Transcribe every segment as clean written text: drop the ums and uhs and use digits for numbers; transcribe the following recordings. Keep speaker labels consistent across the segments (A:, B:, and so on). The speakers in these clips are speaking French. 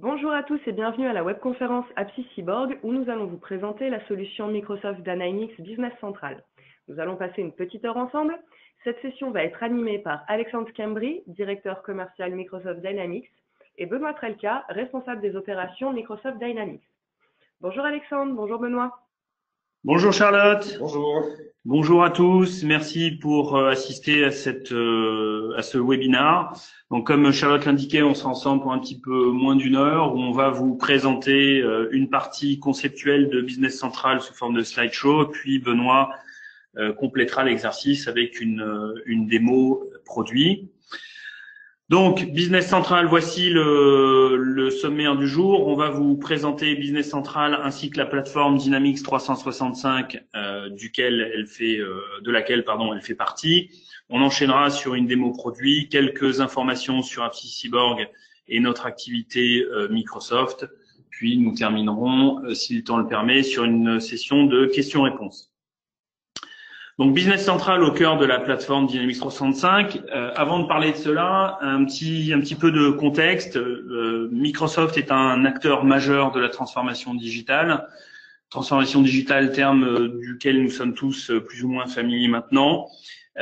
A: Bonjour à tous et bienvenue à la webconférence Apsis Cyborg où nous allons vous présenter la solution Microsoft Dynamics Business Central. Nous allons passer une petite heure ensemble. Cette session va être animée par Alexandre Cambry, directeur commercial Microsoft Dynamics, et Benoît Trelka, responsable des opérations Microsoft Dynamics. Bonjour Alexandre, bonjour Benoît.
B: Bonjour Charlotte.
C: Bonjour.
B: Bonjour à tous. Merci pour assister à ce webinaire. Donc, comme Charlotte l'indiquait, on sera ensemble pour un petit peu moins d'une heure où on va vous présenter une partie conceptuelle de Business Central sous forme de slideshow. Puis Benoît complétera l'exercice avec une démo produit. Donc, Business Central, voici le sommaire du jour. On va vous présenter Business Central ainsi que la plateforme Dynamics 365 de laquelle elle fait partie. On enchaînera sur une démo produit, quelques informations sur Apsis Cyborg et notre activité Microsoft. Puis nous terminerons, si le temps le permet, sur une session de questions-réponses. Donc, Business Central au cœur de la plateforme Dynamics 365. Avant de parler de cela, un petit peu de contexte. Microsoft est un acteur majeur de la transformation digitale. Transformation digitale, terme duquel nous sommes tous plus ou moins familiers maintenant.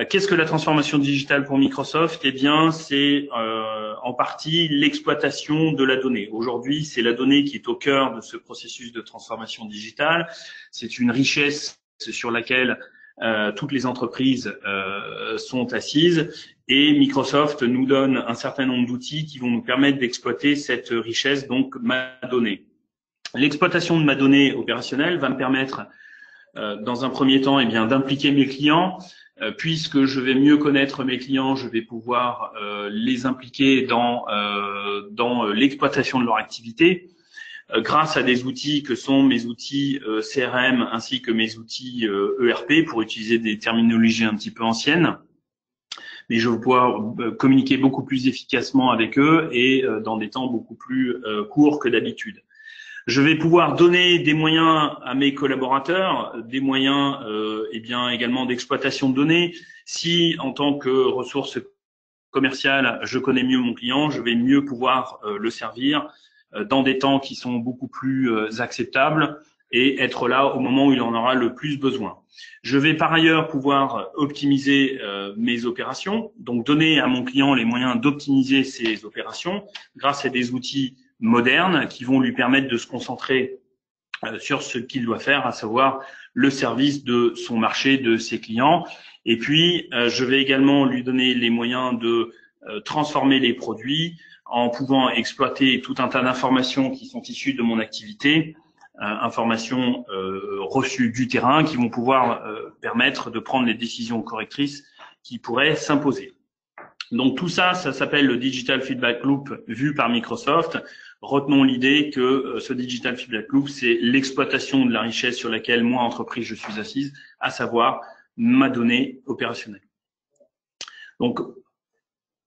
B: Qu'est-ce que la transformation digitale pour Microsoft? Eh bien, c'est en partie l'exploitation de la donnée. Aujourd'hui, c'est la donnée qui est au cœur de ce processus de transformation digitale. C'est une richesse sur laquelle toutes les entreprises sont assises et Microsoft nous donne un certain nombre d'outils qui vont nous permettre d'exploiter cette richesse, donc ma donnée. L'exploitation de ma donnée opérationnelle va me permettre, dans un premier temps, d'impliquer mes clients. Puisque je vais mieux connaître mes clients, je vais pouvoir les impliquer dans l'exploitation de leur activité. Grâce à des outils que sont mes outils CRM ainsi que mes outils ERP, pour utiliser des terminologies un petit peu anciennes. Mais je vais pouvoir communiquer beaucoup plus efficacement avec eux et dans des temps beaucoup plus courts que d'habitude. Je vais pouvoir donner des moyens à mes collaborateurs, des moyens également d'exploitation de données. Si en tant que ressource commerciale, je connais mieux mon client, je vais mieux pouvoir le servir dans des temps qui sont beaucoup plus acceptables et être là au moment où il en aura le plus besoin. Je vais par ailleurs pouvoir optimiser mes opérations, donc donner à mon client les moyens d'optimiser ses opérations grâce à des outils modernes qui vont lui permettre de se concentrer sur ce qu'il doit faire, à savoir le service de son marché, de ses clients. Et puis, je vais également lui donner les moyens de transformer les produits en pouvant exploiter tout un tas d'informations qui sont issues de mon activité, informations reçues du terrain qui vont pouvoir permettre de prendre les décisions correctrices qui pourraient s'imposer. Donc tout ça, ça s'appelle le Digital Feedback Loop vu par Microsoft. Retenons l'idée que ce Digital Feedback Loop, c'est l'exploitation de la richesse sur laquelle moi, entreprise, je suis assise, à savoir ma donnée opérationnelle. Donc,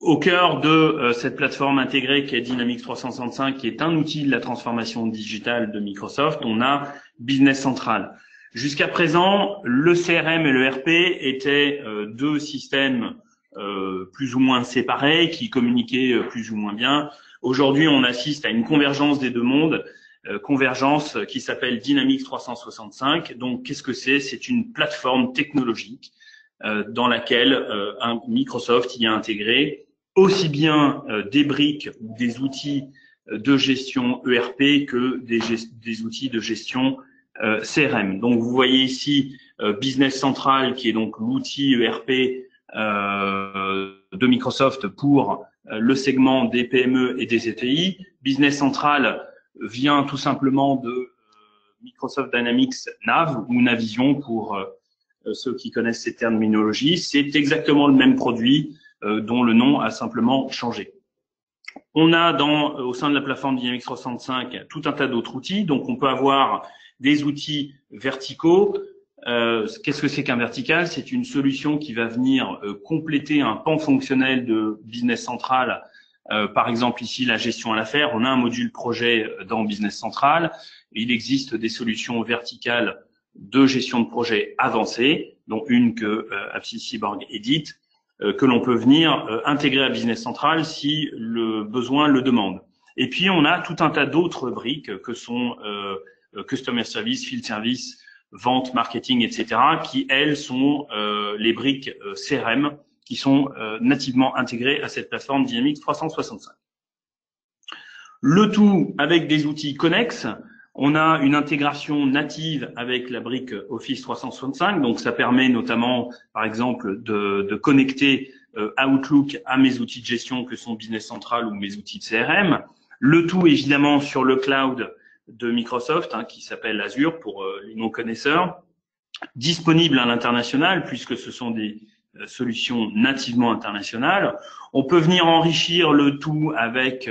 B: au cœur de cette plateforme intégrée qui est Dynamics 365, qui est un outil de la transformation digitale de Microsoft, on a Business Central. Jusqu'à présent, le CRM et le RP étaient deux systèmes plus ou moins séparés, qui communiquaient plus ou moins bien. Aujourd'hui, on assiste à une convergence des deux mondes, convergence qui s'appelle Dynamics 365. Donc, qu'est-ce que c'est? C'est une plateforme technologique dans laquelle Microsoft y a intégré aussi bien des briques ou des outils de gestion ERP que des outils de gestion CRM. Donc, vous voyez ici Business Central, qui est donc l'outil ERP de Microsoft pour le segment des PME et des ETI. Business Central vient tout simplement de Microsoft Dynamics Nav ou Navision pour ceux qui connaissent ces terminologies. C'est exactement le même produit dont le nom a simplement changé. On a au sein de la plateforme Dynamics 365 tout un tas d'autres outils. Donc, on peut avoir des outils verticaux. Qu'est-ce que c'est qu'un vertical? C'est une solution qui va venir compléter un pan fonctionnel de Business Central. Par exemple, ici, la gestion à l'affaire. On a un module projet dans Business Central. Il existe des solutions verticales de gestion de projet avancée, dont une que Apsis Cyborg édite, que l'on peut venir intégrer à Business Central si le besoin le demande. Et puis, on a tout un tas d'autres briques que sont Customer Service, Field Service, vente, marketing, etc., qui, elles, sont les briques CRM qui sont nativement intégrées à cette plateforme Dynamics 365. Le tout avec des outils connexes. On a une intégration native avec la brique Office 365, donc ça permet notamment, par exemple, de connecter Outlook à mes outils de gestion que sont Business Central ou mes outils de CRM. Le tout, évidemment, sur le cloud de Microsoft, qui s'appelle Azure pour les non-connaisseurs, disponible à l'international puisque ce sont des solutions nativement internationales. On peut venir enrichir le tout avec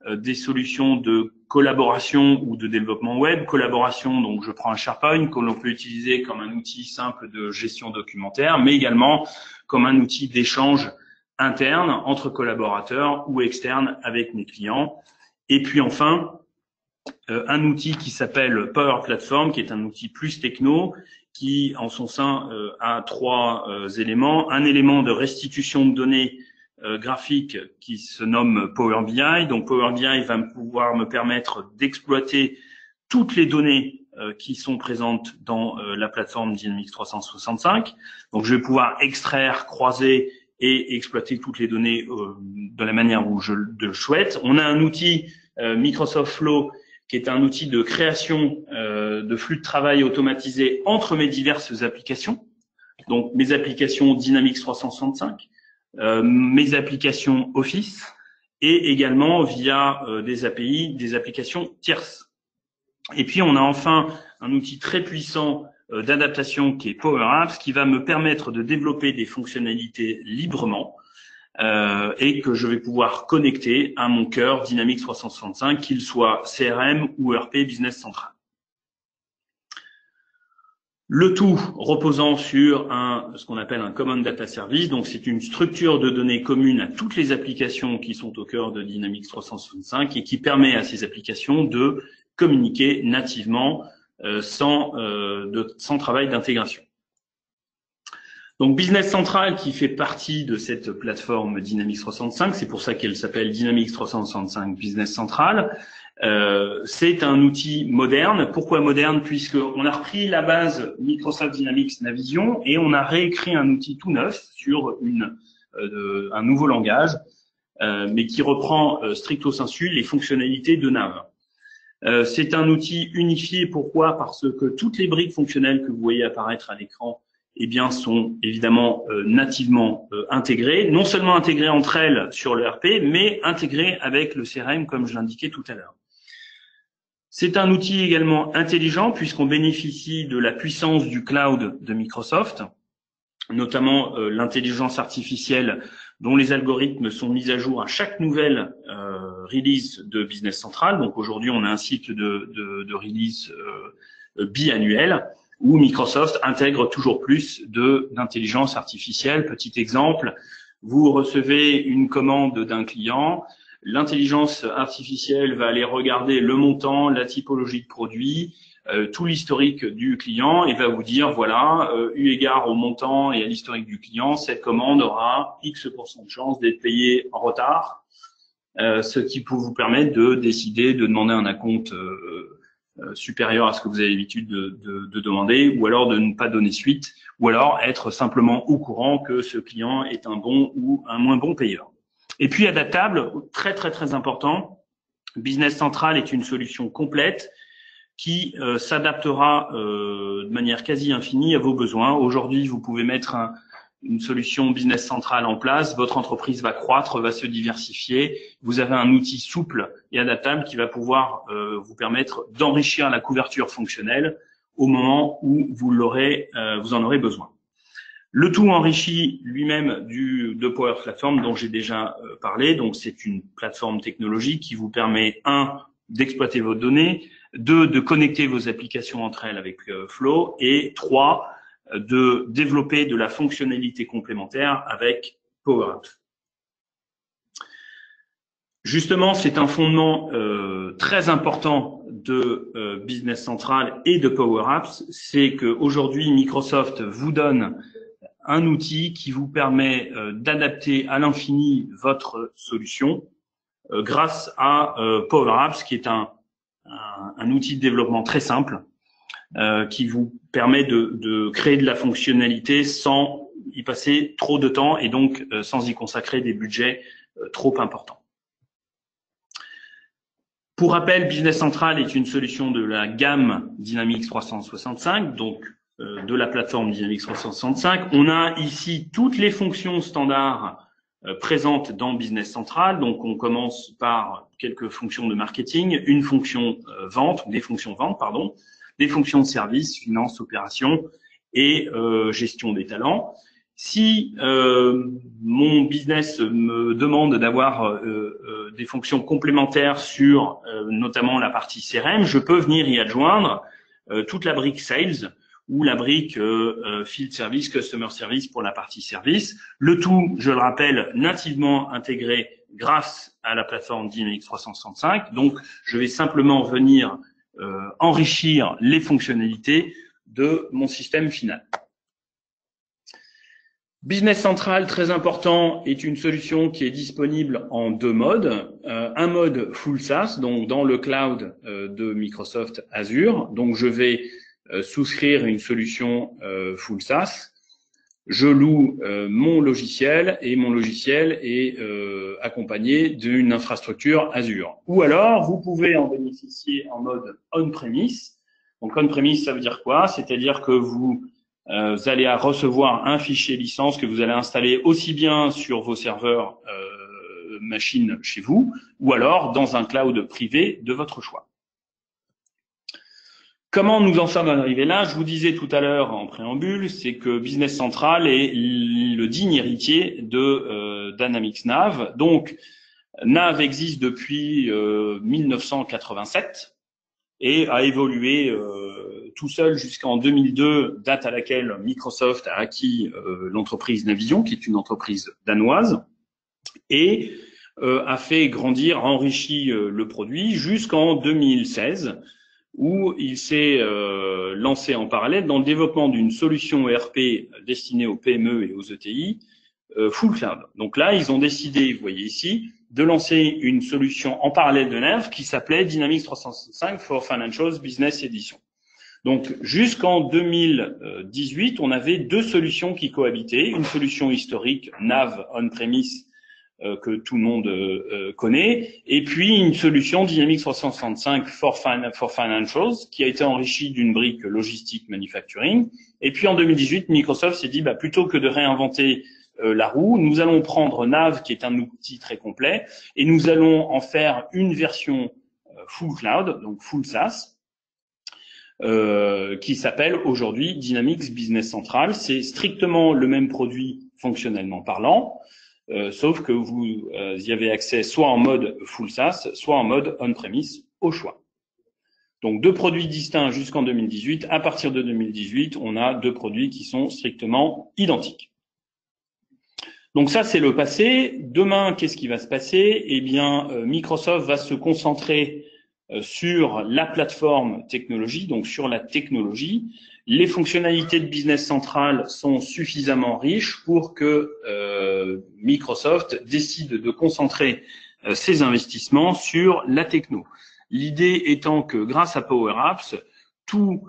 B: des solutions de collaboration ou de développement web. Collaboration, donc je prends un SharePoint que l'on peut utiliser comme un outil simple de gestion documentaire, mais également comme un outil d'échange interne entre collaborateurs ou externe avec mes clients. Et puis enfin, un outil qui s'appelle Power Platform, qui est un outil plus techno, qui en son sein a trois éléments. Un élément de restitution de données graphique qui se nomme Power BI. Donc Power BI va pouvoir me permettre d'exploiter toutes les données qui sont présentes dans la plateforme Dynamics 365. Donc je vais pouvoir extraire, croiser et exploiter toutes les données de la manière où je le souhaite. On a un outil Microsoft Flow qui est un outil de création de flux de travail automatisé entre mes diverses applications. Donc mes applications Dynamics 365, mes applications Office et également via des API, des applications tierces. Et puis on a enfin un outil très puissant d'adaptation qui est Power Apps, qui va me permettre de développer des fonctionnalités librement et que je vais pouvoir connecter à mon cœur Dynamics 365, qu'il soit CRM ou ERP Business Central. Le tout reposant sur ce qu'on appelle un Common Data Service. Donc, c'est une structure de données commune à toutes les applications qui sont au cœur de Dynamics 365 et qui permet à ces applications de communiquer nativement sans travail d'intégration. Donc, Business Central qui fait partie de cette plateforme Dynamics 365, c'est pour ça qu'elle s'appelle Dynamics 365 Business Central. C'est un outil moderne. Pourquoi moderne? Puisqu'on a repris la base Microsoft Dynamics Navision et on a réécrit un outil tout neuf sur un nouveau langage, mais qui reprend stricto sensu les fonctionnalités de Nav. C'est un outil unifié. Pourquoi? Parce que toutes les briques fonctionnelles que vous voyez apparaître à l'écran sont évidemment nativement intégrées, non seulement intégrées entre elles sur le RP, mais intégrées avec le CRM comme je l'indiquais tout à l'heure. C'est un outil également intelligent puisqu'on bénéficie de la puissance du cloud de Microsoft, notamment l'intelligence artificielle dont les algorithmes sont mis à jour à chaque nouvelle release de Business Central. Donc aujourd'hui, on a un cycle de release biannuel où Microsoft intègre toujours plus d'intelligence artificielle. Petit exemple, vous recevez une commande d'un client, l'intelligence artificielle va aller regarder le montant, la typologie de produit, tout l'historique du client et va vous dire, voilà, eu égard au montant et à l'historique du client, cette commande aura X% de chance d'être payée en retard, ce qui peut vous permettre de décider de demander un acompte supérieur à ce que vous avez l'habitude de demander, ou alors de ne pas donner suite, ou alors être simplement au courant que ce client est un bon ou un moins bon payeur. Et puis adaptable, très très très important, Business Central est une solution complète qui s'adaptera de manière quasi infinie à vos besoins. Aujourd'hui, vous pouvez mettre une solution Business Central en place, votre entreprise va croître, va se diversifier, vous avez un outil souple et adaptable qui va pouvoir vous permettre d'enrichir la couverture fonctionnelle au moment où vous en aurez besoin. Le tout enrichi lui-même de Power Platform dont j'ai déjà parlé. Donc, c'est une plateforme technologique qui vous permet, 1, d'exploiter vos données, 2, de connecter vos applications entre elles avec Flow et 3, de développer de la fonctionnalité complémentaire avec Power Apps. Justement, c'est un fondement très important de Business Central et de Power Apps, c'est qu'aujourd'hui, Microsoft vous donne un outil qui vous permet d'adapter à l'infini votre solution grâce à Power Apps, qui est un outil de développement très simple qui vous permet de créer de la fonctionnalité sans y passer trop de temps et donc sans y consacrer des budgets trop importants. Pour rappel, Business Central est une solution de la gamme Dynamics 365, donc de la plateforme Dynamics 365. On a ici toutes les fonctions standards présentes dans Business Central. Donc, on commence par quelques fonctions de marketing, une fonction vente, des fonctions vente, pardon, des fonctions de service, finance, opération et gestion des talents. Si mon business me demande d'avoir des fonctions complémentaires sur notamment la partie CRM, je peux venir y adjoindre toute la brique Sales ou la brique Field Service, Customer Service pour la partie service. Le tout, je le rappelle, nativement intégré grâce à la plateforme Dynamics 365. Donc, je vais simplement venir enrichir les fonctionnalités de mon système final. Business Central, très important, est une solution qui est disponible en deux modes. Un mode full SaaS, donc dans le cloud de Microsoft Azure. Donc, je vais souscrire une solution full SaaS. Je loue mon logiciel et mon logiciel est accompagné d'une infrastructure Azure. Ou alors, vous pouvez en bénéficier en mode on-premise. Donc, on-premise, ça veut dire quoi? C'est-à-dire que vous allez recevoir un fichier licence que vous allez installer aussi bien sur vos serveurs machines chez vous ou alors dans un cloud privé de votre choix. Comment nous en sommes arrivés là? Je vous disais tout à l'heure en préambule, c'est que Business Central est le digne héritier de Dynamics Nav. Donc, Nav existe depuis 1987 et a évolué tout seul jusqu'en 2002, date à laquelle Microsoft a acquis l'entreprise Navision, qui est une entreprise danoise, et a fait grandir, enrichi le produit jusqu'en 2016, où il s'est lancé en parallèle dans le développement d'une solution ERP destinée aux PME et aux ETI, full cloud. Donc là, ils ont décidé, vous voyez ici, de lancer une solution en parallèle de Nav qui s'appelait Dynamics 365 for Financials Business Edition. Donc, jusqu'en 2018, on avait deux solutions qui cohabitaient. Une solution historique, Nav on-premise, que tout le monde connaît, et puis une solution Dynamics 365 for Financials, qui a été enrichie d'une brique logistique manufacturing. Et puis en 2018, Microsoft s'est dit, plutôt que de réinventer la roue, nous allons prendre Nav, qui est un outil très complet, et nous allons en faire une version full cloud, donc full SaaS, qui s'appelle aujourd'hui Dynamics Business Central. C'est strictement le même produit fonctionnellement parlant, sauf que vous y avez accès soit en mode full SaaS, soit en mode on-premise au choix. Donc deux produits distincts jusqu'en 2018. À partir de 2018, on a deux produits qui sont strictement identiques. Donc ça, c'est le passé. Demain, qu'est-ce qui va se passer? Eh bien, Microsoft va se concentrer sur la plateforme technologie, donc sur la technologie. Les fonctionnalités de Business Central sont suffisamment riches pour que Microsoft décide de concentrer ses investissements sur la techno. L'idée étant que grâce à Power Apps, toute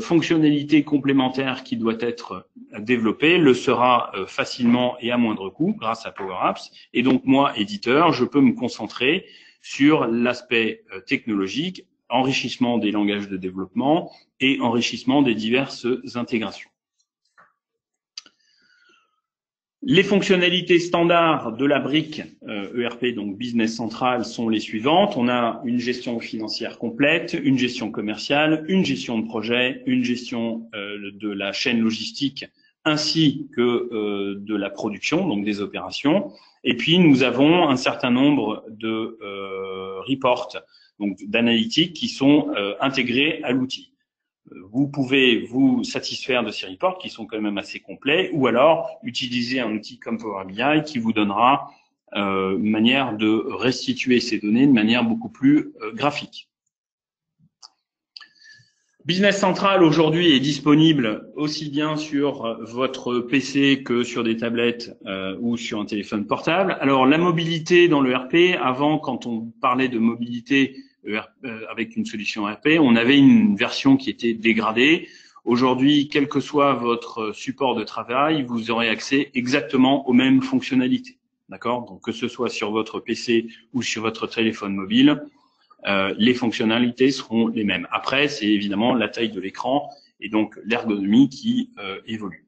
B: fonctionnalité complémentaire qui doit être développée le sera facilement et à moindre coût grâce à Power Apps. Et donc moi, éditeur, je peux me concentrer sur l'aspect technologique, enrichissement des langages de développement et enrichissement des diverses intégrations. Les fonctionnalités standards de la brique ERP, donc Business Central, sont les suivantes. On a une gestion financière complète, une gestion commerciale, une gestion de projet, une gestion de la chaîne logistique ainsi que de la production, donc des opérations. Et puis, nous avons un certain nombre de reports, donc d'analytiques qui sont intégrés à l'outil. Vous pouvez vous satisfaire de ces reports qui sont quand même assez complets, ou alors utiliser un outil comme Power BI qui vous donnera une manière de restituer ces données de manière beaucoup plus graphique. Business Central aujourd'hui est disponible aussi bien sur votre PC que sur des tablettes ou sur un téléphone portable. Alors la mobilité dans le RP, avant quand on parlait de mobilité avec une solution RP, on avait une version qui était dégradée. Aujourd'hui, quel que soit votre support de travail, vous aurez accès exactement aux mêmes fonctionnalités. D'accord? Donc que ce soit sur votre PC ou sur votre téléphone mobile, les fonctionnalités seront les mêmes. Après, c'est évidemment la taille de l'écran et donc l'ergonomie qui évolue.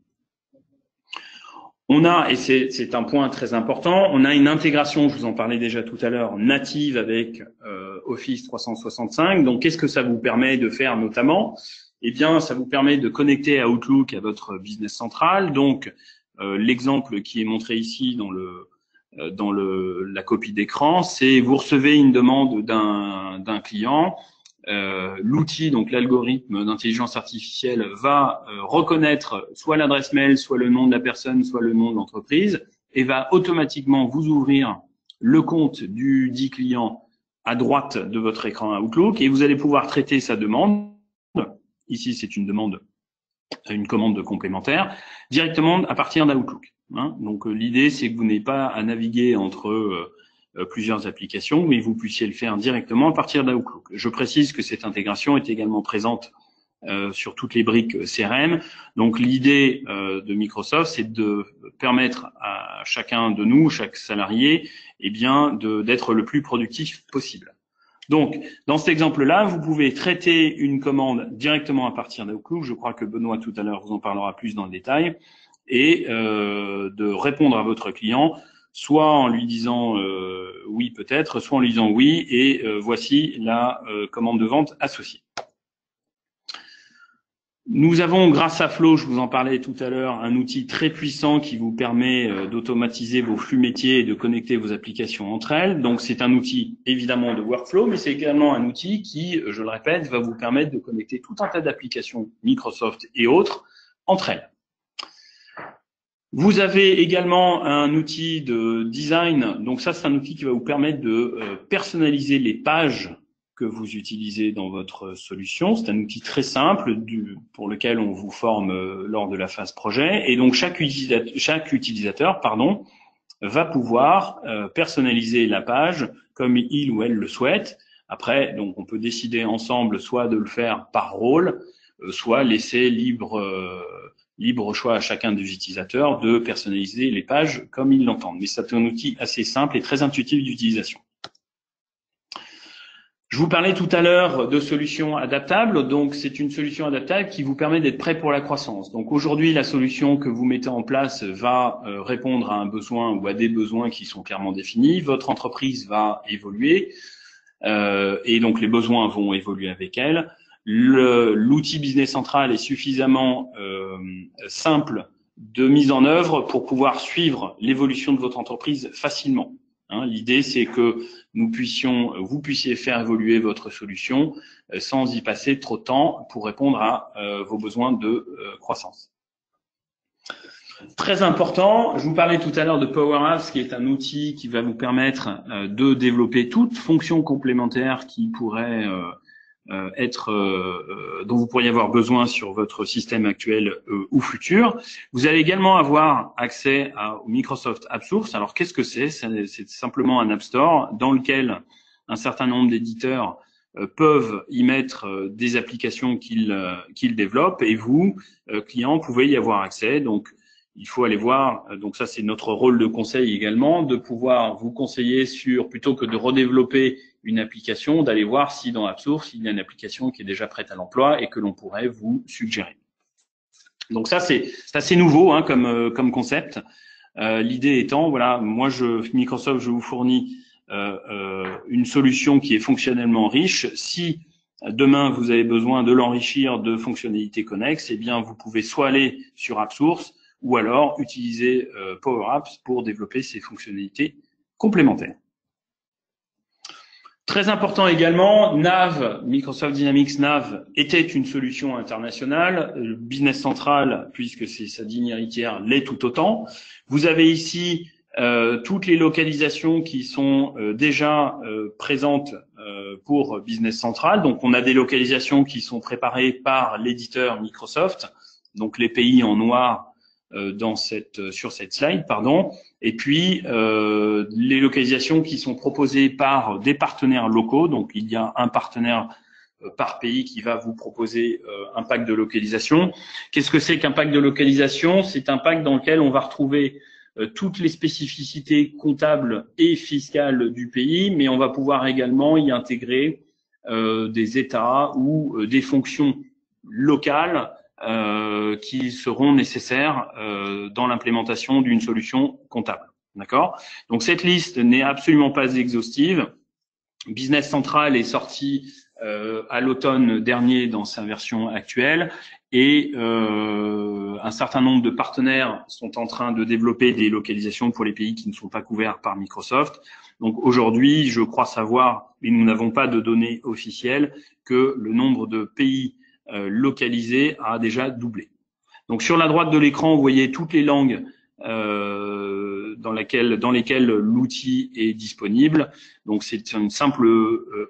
B: On a, et c'est un point très important, on a une intégration, je vous en parlais déjà tout à l'heure, native avec Office 365. Donc, qu'est-ce que ça vous permet de faire notamment? Eh bien, ça vous permet de connecter à Outlook à votre business central. Donc, l'exemple qui est montré ici dans la copie d'écran, c'est vous recevez une demande d'un client, l'outil, donc l'algorithme d'intelligence artificielle va reconnaître soit l'adresse mail, soit le nom de la personne, soit le nom de l'entreprise et va automatiquement vous ouvrir le compte du dit client à droite de votre écran Outlook et vous allez pouvoir traiter sa demande. Ici, c'est une commande complémentaire directement à partir d'Outlook. Donc l'idée, c'est que vous n'ayez pas à naviguer entre plusieurs applications, mais vous puissiez le faire directement à partir d'Outlook. Je précise que cette intégration est également présente sur toutes les briques CRM. Donc l'idée de Microsoft, c'est de permettre à chacun de nous, chaque salarié, eh bien, d'être le plus productif possible. Donc, dans cet exemple-là, vous pouvez traiter une commande directement à partir d'Outlook. Je crois que Benoît, tout à l'heure, vous en parlera plus dans le détail. Et de répondre à votre client, soit en lui disant oui peut-être, soit en lui disant oui et voici la commande de vente associée. Nous avons, grâce à Flow, je vous en parlais tout à l'heure, un outil très puissant qui vous permet d'automatiser vos flux métiers et de connecter vos applications entre elles. Donc, c'est un outil, évidemment, de workflow, mais c'est également un outil qui, je le répète, va vous permettre de connecter tout un tas d'applications Microsoft et autres entre elles. Vous avez également un outil de design. Donc ça, c'est un outil qui va vous permettre de personnaliser les pages que vous utilisez dans votre solution. C'est un outil très simple pour lequel on vous forme lors de la phase projet. Et donc chaque utilisateur, va pouvoir personnaliser la page comme il ou elle le souhaite. Après, donc on peut décider ensemble soit de le faire par rôle, soit laisser libre choix à chacun des utilisateurs de personnaliser les pages comme ils l'entendent. Mais c'est un outil assez simple et très intuitif d'utilisation. Je vous parlais tout à l'heure de solutions adaptables. Donc, c'est une solution adaptable qui vous permet d'être prêt pour la croissance. Donc, aujourd'hui, la solution que vous mettez en place va répondre à un besoin ou à des besoins qui sont clairement définis. Votre entreprise va évoluer et donc les besoins vont évoluer avec elle. L'outil Business Central est suffisamment simple de mise en œuvre pour pouvoir suivre l'évolution de votre entreprise facilement. L'idée, c'est que vous puissiez faire évoluer votre solution sans y passer trop de temps pour répondre à vos besoins de croissance. Très important, je vous parlais tout à l'heure de Power Apps, qui est un outil qui va vous permettre de développer toute fonction complémentaire qui pourrait dont vous pourriez avoir besoin sur votre système actuel ou futur. Vous allez également avoir accès au Microsoft App Source. Alors, qu'est-ce que c'est? C'est simplement un App Store dans lequel un certain nombre d'éditeurs peuvent y mettre des applications qu'ils développent et vous, clients, pouvez y avoir accès. Donc, il faut aller voir, donc ça c'est notre rôle de conseil également, de pouvoir vous conseiller sur, plutôt que de redévelopper une application, d'aller voir si dans AppSource, il y a une application qui est déjà prête à l'emploi et que l'on pourrait vous suggérer. Donc ça c'est assez nouveau comme concept. L'idée étant, voilà, Microsoft, je vous fournis une solution qui est fonctionnellement riche. Si demain vous avez besoin de l'enrichir de fonctionnalités connexes, eh bien vous pouvez soit aller sur AppSource, ou alors utiliser Power Apps pour développer ces fonctionnalités complémentaires. Très important également, Nav, Microsoft Dynamics Nav était une solution internationale. Business Central, puisque c'est sa digne héritière, l'est tout autant. Vous avez ici toutes les localisations qui sont déjà présentes pour Business Central. Donc, on a des localisations qui sont préparées par l'éditeur Microsoft, donc les pays en noir sur cette slide, pardon. Et puis les localisations qui sont proposées par des partenaires locaux. Donc, il y a un partenaire par pays qui va vous proposer un pack de localisation. Qu'est-ce que c'est qu'un pack de localisation? C'est un pack dans lequel on va retrouver toutes les spécificités comptables et fiscales du pays, mais on va pouvoir également y intégrer des États ou des fonctions locales qui seront nécessaires dans l'implémentation d'une solution comptable. D'accord? Donc cette liste n'est absolument pas exhaustive. Business Central est sorti à l'automne dernier dans sa version actuelle et un certain nombre de partenaires sont en train de développer des localisations pour les pays qui ne sont pas couverts par Microsoft. Donc aujourd'hui, je crois savoir, mais nous n'avons pas de données officielles, que le nombre de pays localisés a déjà doublé. Donc sur la droite de l'écran, vous voyez toutes les langues dans lesquelles l'outil est disponible. Donc c'est une simple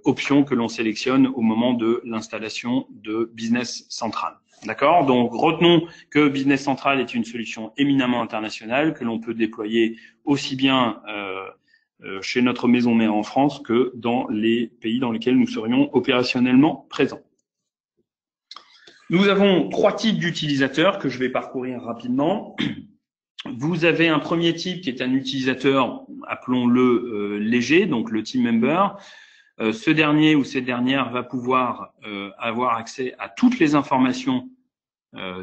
B: option que l'on sélectionne au moment de l'installation de Business Central. D'accord? Donc retenons que Business Central est une solution éminemment internationale que l'on peut déployer aussi bien chez notre maison mère en France que dans les pays dans lesquels nous serions opérationnellement présents. Nous avons 3 types d'utilisateurs que je vais parcourir rapidement. Vous avez un premier type qui est un utilisateur, appelons-le léger, donc le team member. Ce dernier ou cette dernière va pouvoir avoir accès à toutes les informations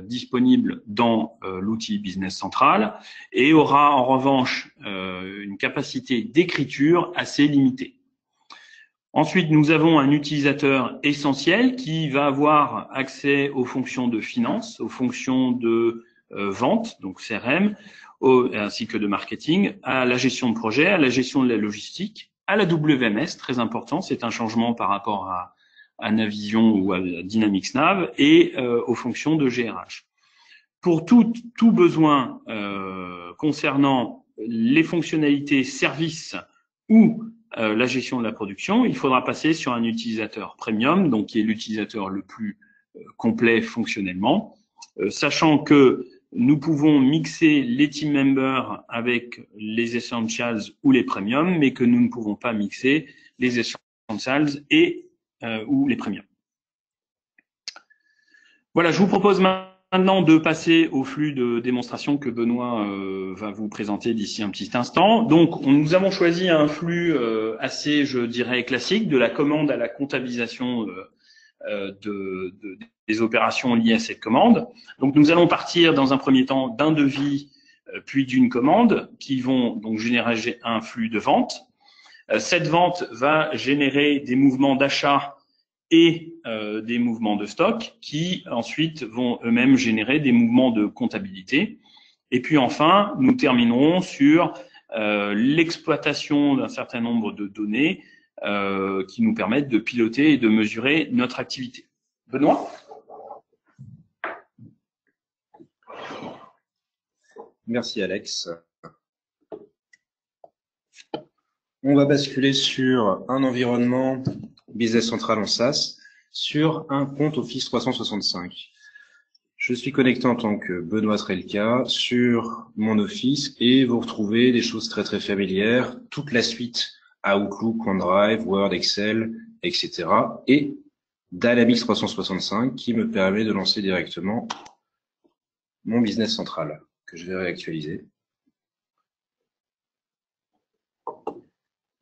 B: disponibles dans l'outil Business Central et aura en revanche une capacité d'écriture assez limitée. Ensuite, nous avons un utilisateur essentiel qui va avoir accès aux fonctions de finance, aux fonctions de vente, donc CRM, ainsi que de marketing, à la gestion de projet, à la gestion de la logistique, à la WMS, très important, c'est un changement par rapport à Navision ou à Dynamics Nav, et aux fonctions de GRH. Pour tout besoin concernant les fonctionnalités services ou la gestion de la production, il faudra passer sur un utilisateur premium, donc qui est l'utilisateur le plus complet fonctionnellement, sachant que nous pouvons mixer les team members avec les essentials ou les premium, mais que nous ne pouvons pas mixer les essentials et ou les premium. Voilà, je vous propose maintenant de passer au flux de démonstration que Benoît va vous présenter d'ici un petit instant. Donc, nous avons choisi un flux assez, je dirais, classique, de la commande à la comptabilisation des opérations liées à cette commande. Donc, nous allons partir dans un premier temps d'un devis, puis d'une commande, qui vont donc générer un flux de vente. Cette vente va générer des mouvements d'achat et des mouvements de stock qui ensuite vont eux-mêmes générer des mouvements de comptabilité. Et puis enfin, nous terminerons sur l'exploitation d'un certain nombre de données qui nous permettent de piloter et de mesurer notre activité. Benoît ?
C: Merci Alex. On va basculer sur un environnement Business Central en SaaS sur un compte Office 365. Je suis connecté en tant que Benoît Trelka sur mon Office et vous retrouvez des choses très très familières, toute la suite Outlook, OneDrive, Word, Excel, etc. et Dynamics 365 qui me permet de lancer directement mon Business Central que je vais réactualiser.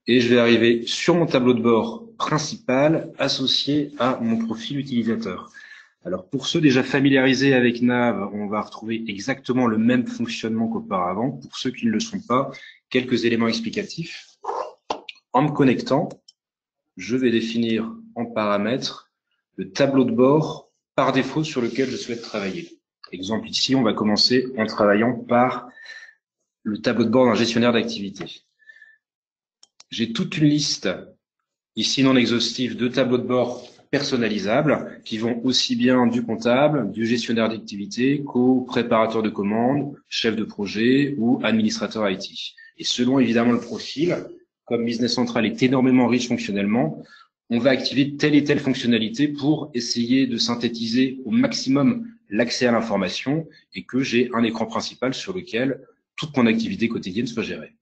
C: Et je vais arriver sur mon tableau de bord principal associé à mon profil utilisateur. Alors pour ceux déjà familiarisés avec Nav, on va retrouver exactement le même fonctionnement qu'auparavant. Pour ceux qui ne le sont pas, quelques éléments explicatifs. En me connectant, je vais définir en paramètres le tableau de bord par défaut sur lequel je souhaite travailler. Exemple ici, on va commencer en travaillant par le tableau de bord d'un gestionnaire d'activité. J'ai toute une liste, ici non exhaustive, de tableaux de bord personnalisables qui vont aussi bien du comptable, du gestionnaire d'activité qu'au préparateur de commandes, chef de projet ou administrateur IT. Et selon évidemment le profil, comme Business Central est énormément riche fonctionnellement, on va activer telle et telle fonctionnalité pour essayer de synthétiser au maximum l'accès à l'information et que j'ai un écran principal sur lequel toute mon activité quotidienne soit gérée.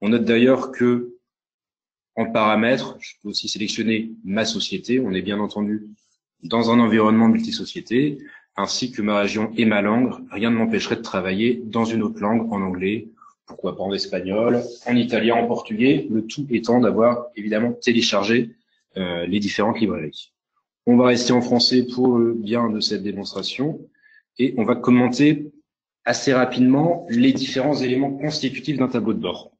C: On note d'ailleurs que en paramètres, je peux aussi sélectionner ma société. On est bien entendu dans un environnement multisociété, ainsi que ma région et ma langue. Rien ne m'empêcherait de travailler dans une autre langue, en anglais, pourquoi pas en espagnol, en italien, en portugais, le tout étant d'avoir évidemment téléchargé les différentes librairies. On va rester en français pour le bien de cette démonstration et on va commenter assez rapidement les différents éléments constitutifs d'un tableau de bord.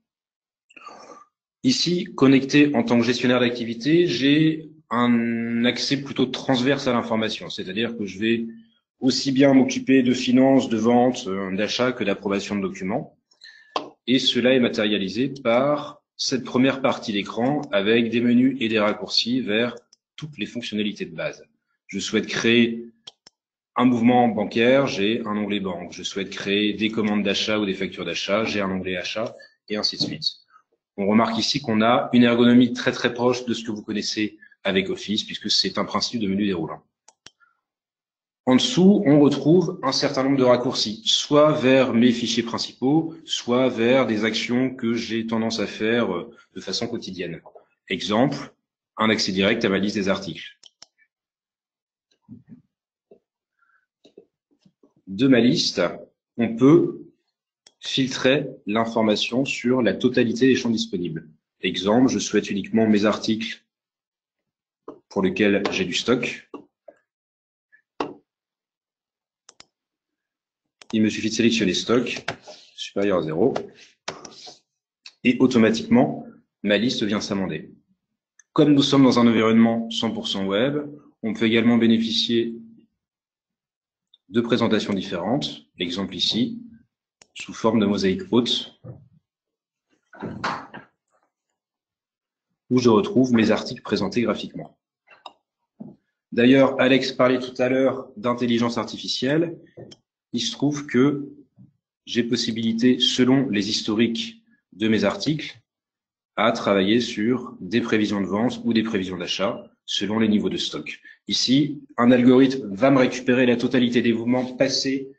C: Ici, connecté en tant que gestionnaire d'activité, j'ai un accès plutôt transverse à l'information, c'est-à-dire que je vais aussi bien m'occuper de finances, de vente, d'achat que d'approbation de documents. Et cela est matérialisé par cette première partie d'écran avec des menus et des raccourcis vers toutes les fonctionnalités de base. Je souhaite créer un mouvement bancaire, j'ai un onglet banque. Je souhaite créer des commandes d'achat ou des factures d'achat, j'ai un onglet achat, et ainsi de suite. On remarque ici qu'on a une ergonomie très très proche de ce que vous connaissez avec Office, puisque c'est un principe de menu déroulant. En dessous, on retrouve un certain nombre de raccourcis, soit vers mes fichiers principaux, soit vers des actions que j'ai tendance à faire de façon quotidienne. Exemple, un accès direct à ma liste des articles. De ma liste, on peut filtrer l'information sur la totalité des champs disponibles. Exemple, je souhaite uniquement mes articles pour lesquels j'ai du stock. Il me suffit de sélectionner stock supérieur à 0 et automatiquement, ma liste vient s'amender. Comme nous sommes dans un environnement 100% web, on peut également bénéficier de présentations différentes. Exemple ici, sous forme de mosaïque haute, où je retrouve mes articles présentés graphiquement. D'ailleurs, Alex parlait tout à l'heure d'intelligence artificielle. Il se trouve que j'ai possibilité, selon les historiques de mes articles, à travailler sur des prévisions de vente ou des prévisions d'achat, selon les niveaux de stock. Ici, un algorithme va me récupérer la totalité des mouvements passés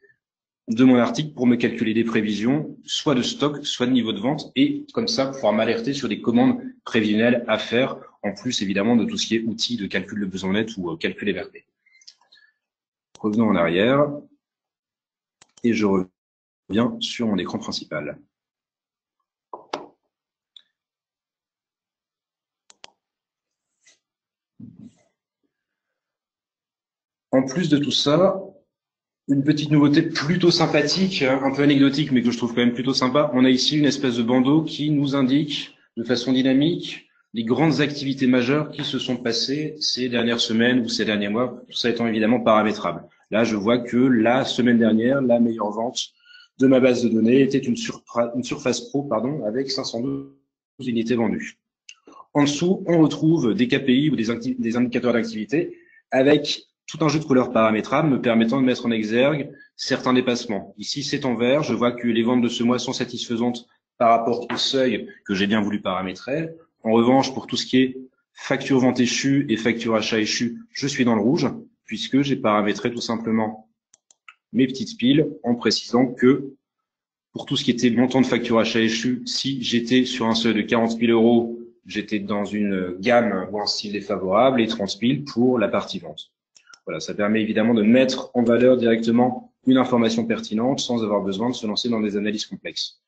C: de mon article pour me calculer des prévisions, soit de stock, soit de niveau de vente, et comme ça, pouvoir m'alerter sur des commandes prévisionnelles à faire, en plus évidemment de tout ce qui est outils de calcul de besoin net ou calcul EVRP. Revenons en arrière, et je reviens sur mon écran principal. En plus de tout ça, une petite nouveauté plutôt sympathique, un peu anecdotique, mais que je trouve quand même plutôt sympa. On a ici une espèce de bandeau qui nous indique de façon dynamique les grandes activités majeures qui se sont passées ces dernières semaines ou ces derniers mois, tout ça étant évidemment paramétrable. Là, je vois que la semaine dernière, la meilleure vente de ma base de données était une Surface Pro, avec 512 unités vendues. En dessous, on retrouve des KPI ou des indicateurs d'activité avec tout un jeu de couleurs paramétrables me permettant de mettre en exergue certains dépassements. Ici, c'est en vert. Je vois que les ventes de ce mois sont satisfaisantes par rapport au seuil que j'ai bien voulu paramétrer. En revanche, pour tout ce qui est facture vente échue et facture achat échue, je suis dans le rouge puisque j'ai paramétré tout simplement mes petites piles en précisant que pour tout ce qui était montant de facture achat échue, si j'étais sur un seuil de 40 000 €, j'étais dans une gamme ou un style défavorable et 30 000 pour la partie vente. Voilà, ça permet évidemment de mettre en valeur directement une information pertinente sans avoir besoin de se lancer dans des analyses complexes.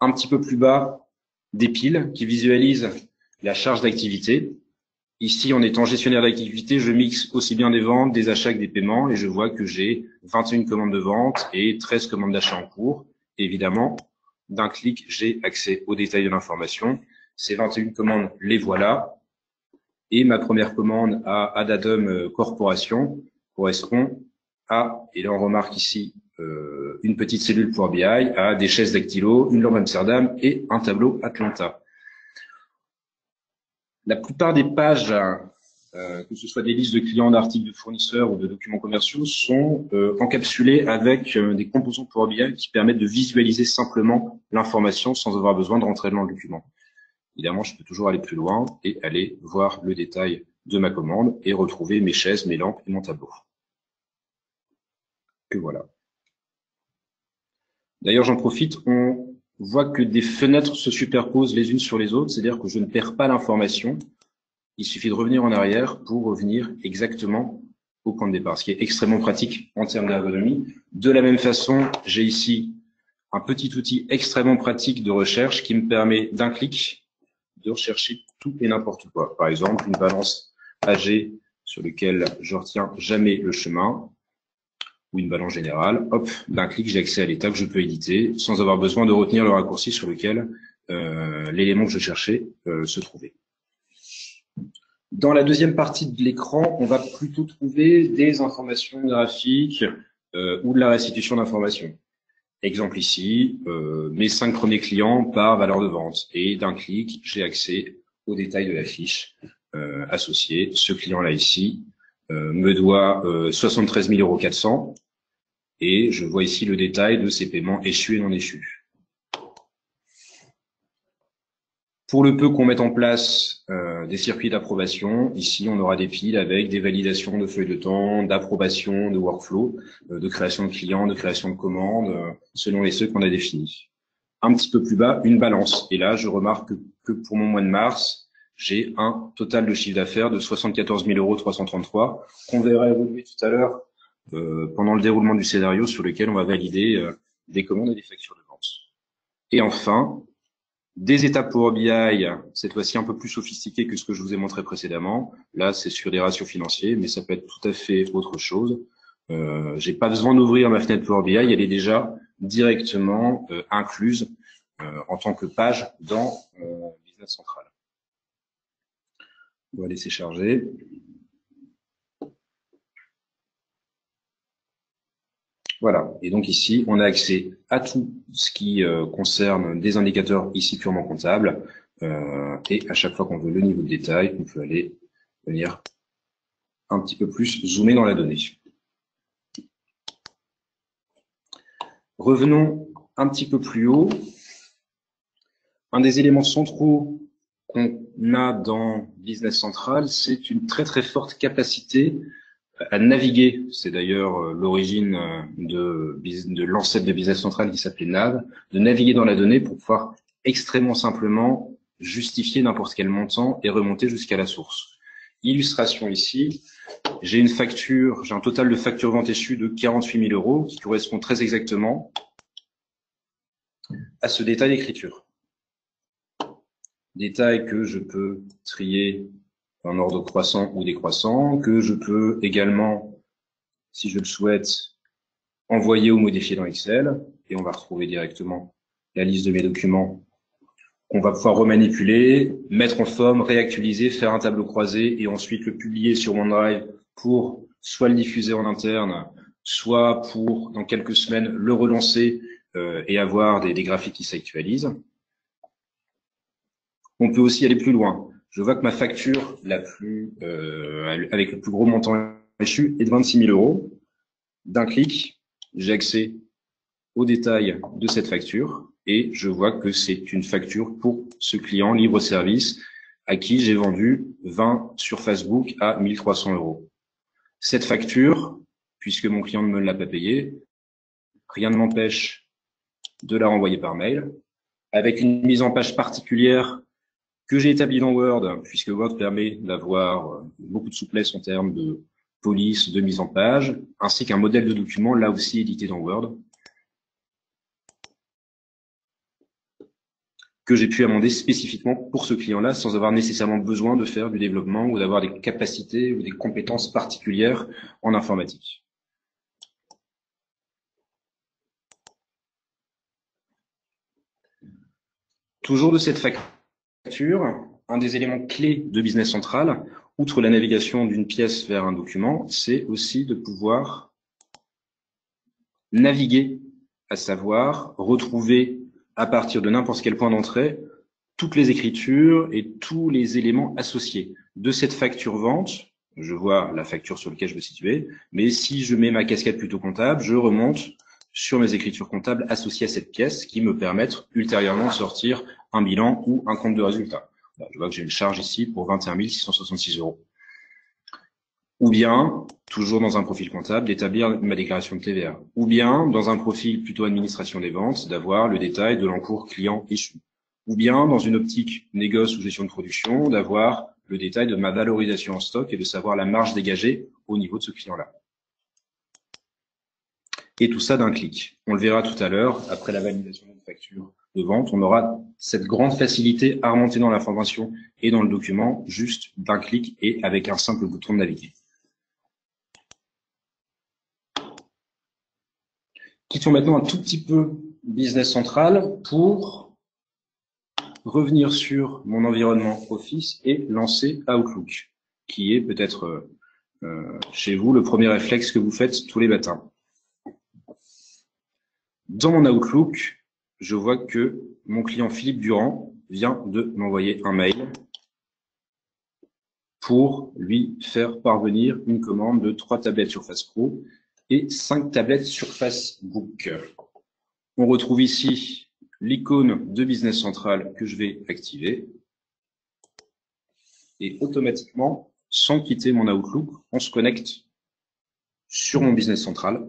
C: Un petit peu plus bas, des piles qui visualisent la charge d'activité. Ici, en étant gestionnaire d'activité, je mixe aussi bien des ventes, des achats que des paiements et je vois que j'ai 21 commandes de vente et 13 commandes d'achat en cours. Et évidemment, d'un clic, j'ai accès aux détails de l'information. Ces 21 commandes, les voilà. Et ma première commande à Adatum Corporation correspond à, et là on remarque ici une petite cellule pour BI, à des chaises Dactylo, une lampe Amsterdam et un tableau Atlanta. La plupart des pages, que ce soit des listes de clients, d'articles, de fournisseurs ou de documents commerciaux, sont encapsulées avec des composants Power BI qui permettent de visualiser simplement l'information sans avoir besoin de rentrer dans le document. évidemment, je peux toujours aller plus loin et aller voir le détail de ma commande et retrouver mes chaises, mes lampes et mon tableau. Que voilà. D'ailleurs, j'en profite, on voit que des fenêtres se superposent les unes sur les autres, c'est-à-dire que je ne perds pas l'information. Il suffit de revenir en arrière pour revenir exactement au point de départ, ce qui est extrêmement pratique en termes d'ergonomie. De la même façon, j'ai ici un petit outil extrêmement pratique de recherche qui me permet d'un clic de rechercher tout et n'importe quoi. Par exemple, une balance AG sur laquelle je retiens jamais le chemin, ou une balance générale. Hop, d'un clic, j'ai accès à l'état que je peux éditer sans avoir besoin de retenir le raccourci sur lequel l'élément que je cherchais se trouvait. Dans la deuxième partie de l'écran, on va plutôt trouver des informations graphiques ou de la restitution d'informations. Exemple ici, mes 5 premiers clients par valeur de vente. Et d'un clic, j'ai accès aux détails de la fiche associée. Ce client-là ici me doit 73 400 € et je vois ici le détail de ses paiements échus et non échus. Pour le peu qu'on mette en place des circuits d'approbation, ici on aura des piles avec des validations de feuilles de temps, d'approbation, de workflow, de création de clients, de création de commandes, selon les ceux qu'on a définis. Un petit peu plus bas, une balance. Et là, je remarque que pour mon mois de mars, j'ai un total de chiffre d'affaires de 74 333 € qu'on verra évoluer tout à l'heure pendant le déroulement du scénario sur lequel on va valider des commandes et des factures de vente. Et enfin, des étapes Power BI, cette fois-ci un peu plus sophistiquées que ce que je vous ai montré précédemment. Là, c'est sur des ratios financiers, mais ça peut être tout à fait autre chose. J'ai pas besoin d'ouvrir ma fenêtre Power BI, elle est déjà directement incluse en tant que page dans Business Central. On va laisser charger. Voilà, et donc ici, on a accès à tout ce qui concerne des indicateurs ici purement comptables, et à chaque fois qu'on veut le niveau de détail, on peut aller venir un petit peu plus zoomer dans la donnée. Revenons un petit peu plus haut. Un des éléments centraux qu'on a dans Business Central, c'est une très très forte capacité à naviguer. C'est d'ailleurs l'origine de l'ancêtre de Business Central qui s'appelait Nav, de naviguer dans la donnée pour pouvoir extrêmement simplement justifier n'importe quel montant et remonter jusqu'à la source. Illustration ici, j'ai une facture, j'ai un total de factures ventes échues de 48 000 € qui correspond très exactement à ce détail d'écriture. Détail que je peux trier en ordre croissant ou décroissant, que je peux également, si je le souhaite, envoyer ou modifier dans Excel. Et on va retrouver directement la liste de mes documents qu'on va pouvoir remanipuler, mettre en forme, réactualiser, faire un tableau croisé et ensuite le publier sur OneDrive pour soit le diffuser en interne, soit pour, dans quelques semaines, le relancer et avoir des graphiques qui s'actualisent. On peut aussi aller plus loin. Je vois que ma facture la plus avec le plus gros montant échu est de 26 000 €. D'un clic, j'ai accès aux détails de cette facture et je vois que c'est une facture pour ce client libre-service à qui j'ai vendu 20 sur Facebook à 1 300 €. Cette facture, puisque mon client ne me l'a pas payée, rien ne m'empêche de la renvoyer par mail avec une mise en page particulière que j'ai établi dans Word, puisque Word permet d'avoir beaucoup de souplesse en termes de police, de mise en page, ainsi qu'un modèle de document, là aussi édité dans Word, que j'ai pu amender spécifiquement pour ce client-là, sans avoir nécessairement besoin de faire du développement ou d'avoir des capacités ou des compétences particulières en informatique. Toujours de cette facture, un des éléments clés de Business Central, outre la navigation d'une pièce vers un document, c'est aussi de pouvoir naviguer, à savoir retrouver à partir de n'importe quel point d'entrée toutes les écritures et tous les éléments associés de cette facture vente. Je vois la facture sur laquelle je veux situer, mais si je mets ma casquette plutôt comptable, je remonte sur mes écritures comptables associées à cette pièce qui me permettent ultérieurement de sortir un bilan ou un compte de résultat. Là, je vois que j'ai une charge ici pour 21 666 €. Ou bien, toujours dans un profil comptable, d'établir ma déclaration de TVA. Ou bien, dans un profil plutôt administration des ventes, d'avoir le détail de l'encours client échu. Ou bien, dans une optique négoce ou gestion de production, d'avoir le détail de ma valorisation en stock et de savoir la marge dégagée au niveau de ce client-là. Et tout ça d'un clic. On le verra tout à l'heure, après la validation de facture de vente, on aura cette grande facilité à remonter dans l'information et dans le document, juste d'un clic et avec un simple bouton de naviguer. Quittons maintenant un tout petit peu Business Central pour revenir sur mon environnement Office et lancer Outlook, qui est peut-être chez vous le premier réflexe que vous faites tous les matins. Dans mon Outlook, je vois que mon client Philippe Durand vient de m'envoyer un mail pour lui faire parvenir une commande de 3 tablettes Surface Pro et 5 tablettes Surface Book. On retrouve ici l'icône de Business Central que je vais activer. Et automatiquement, sans quitter mon Outlook, on se connecte sur mon Business Central.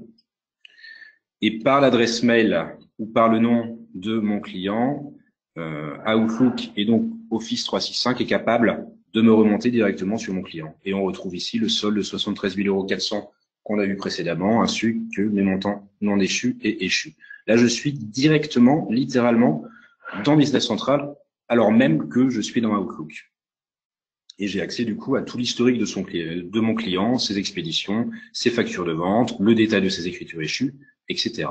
C: Et par l'adresse mail ou par le nom de mon client, Outlook et donc Office 365 est capable de me remonter directement sur mon client. Et on retrouve ici le solde de 73 400 € qu'on a vu précédemment, ainsi que mes montants non échus et échus. Là, je suis directement, littéralement, dans Business Central, alors même que je suis dans Outlook. Et j'ai accès du coup à tout l'historique de mon client, ses expéditions, ses factures de vente, le détail de ses écritures échues, etc.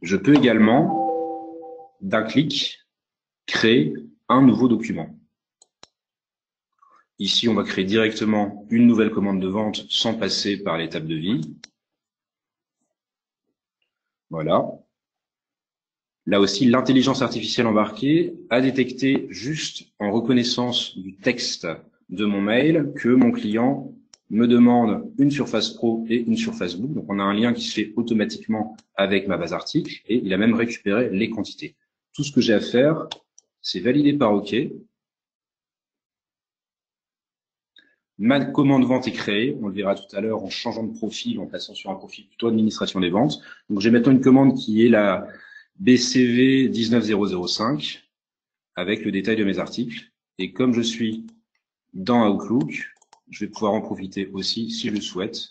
C: Je peux également, d'un clic, créer un nouveau document. Ici, on va créer directement une nouvelle commande de vente sans passer par l'étape de vie. Voilà. Là aussi, l'intelligence artificielle embarquée a détecté juste en reconnaissance du texte de mon mail que mon client me demande une Surface Pro et une Surface Book. Donc, on a un lien qui se fait automatiquement avec ma base article et il a même récupéré les quantités. Tout ce que j'ai à faire, c'est valider par OK. Ma commande vente est créée. On le verra tout à l'heure en changeant de profil, en passant sur un profil plutôt administration des ventes. Donc, j'ai maintenant une commande qui est la BCV 19005 avec le détail de mes articles. Et comme je suis dans Outlook, je vais pouvoir en profiter aussi, si je le souhaite,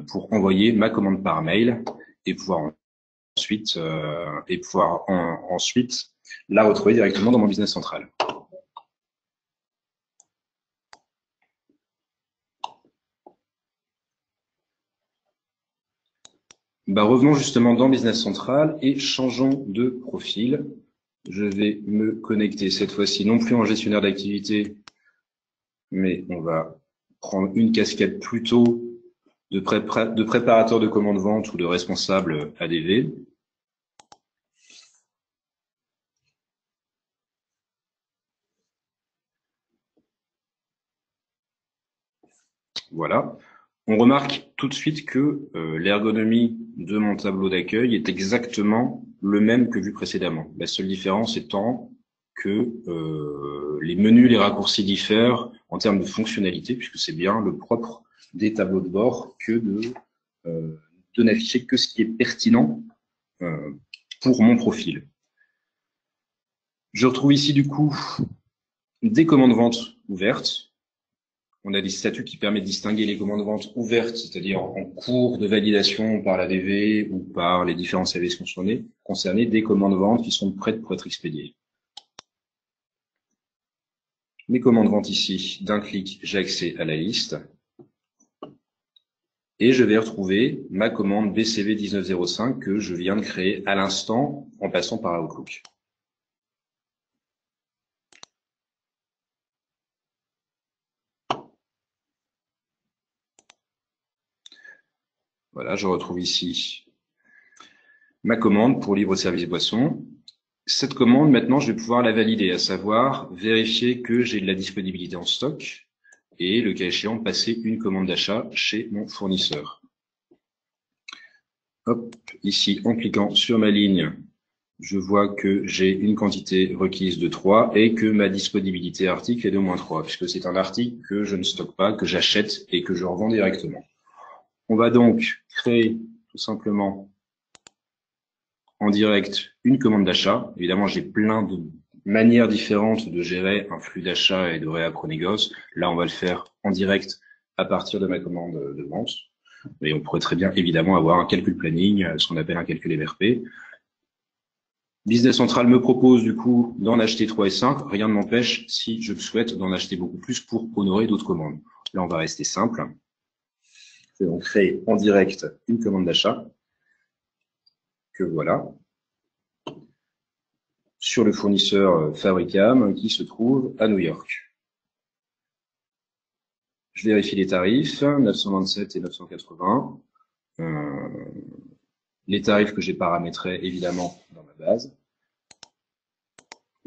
C: pour envoyer ma commande par mail et pouvoir ensuite, ensuite la retrouver directement dans mon Business Central. Revenons justement dans Business Central et changeons de profil. Je vais me connecter cette fois-ci non plus en gestionnaire d'activité, mais on va prendre une casquette plutôt de préparateur de commande vente ou de responsable ADV. Voilà. On remarque tout de suite que l'ergonomie de mon tableau d'accueil est exactement le même que vu précédemment. La seule différence étant que les menus, les raccourcis diffèrent en termes de fonctionnalité, puisque c'est bien le propre des tableaux de bord que de n'afficher que ce qui est pertinent pour mon profil. Je retrouve ici du coup des commandes vente ouvertes. On a des statuts qui permettent de distinguer les commandes de vente ouvertes, c'est-à-dire en cours de validation par l'ADV ou par les différents services concernés, des commandes de vente qui sont prêtes pour être expédiées. Mes commandes de vente ici, d'un clic, j'ai accès à la liste. Et je vais retrouver ma commande BCV 1905 que je viens de créer à l'instant en passant par Outlook. Voilà, je retrouve ici ma commande pour livre service boisson. Cette commande, maintenant, je vais pouvoir la valider, à savoir vérifier que j'ai de la disponibilité en stock et, le cas échéant, passer une commande d'achat chez mon fournisseur. Hop, ici, en cliquant sur ma ligne je vois que j'ai une quantité requise de 3 et que ma disponibilité article est de -3, puisque c'est un article que je ne stocke pas, que j'achète et que je revends directement. On va donc créer tout simplement en direct une commande d'achat. Évidemment, j'ai plein de manières différentes de gérer un flux d'achat et de réappro-négoce. Là, on va le faire en direct à partir de ma commande de vente. Mais on pourrait très bien, évidemment, avoir un calcul planning, ce qu'on appelle un calcul MRP. Business Central me propose, du coup, d'en acheter 3 et 5. Rien ne m'empêche, si je le souhaite, d'en acheter beaucoup plus pour honorer d'autres commandes. Là, on va rester simple. Je vais donc créer en direct une commande d'achat que voilà, sur le fournisseur Fabricam qui se trouve à New York. Je vérifie les tarifs, 927 et 980. Les tarifs que j'ai paramétrés évidemment dans ma base.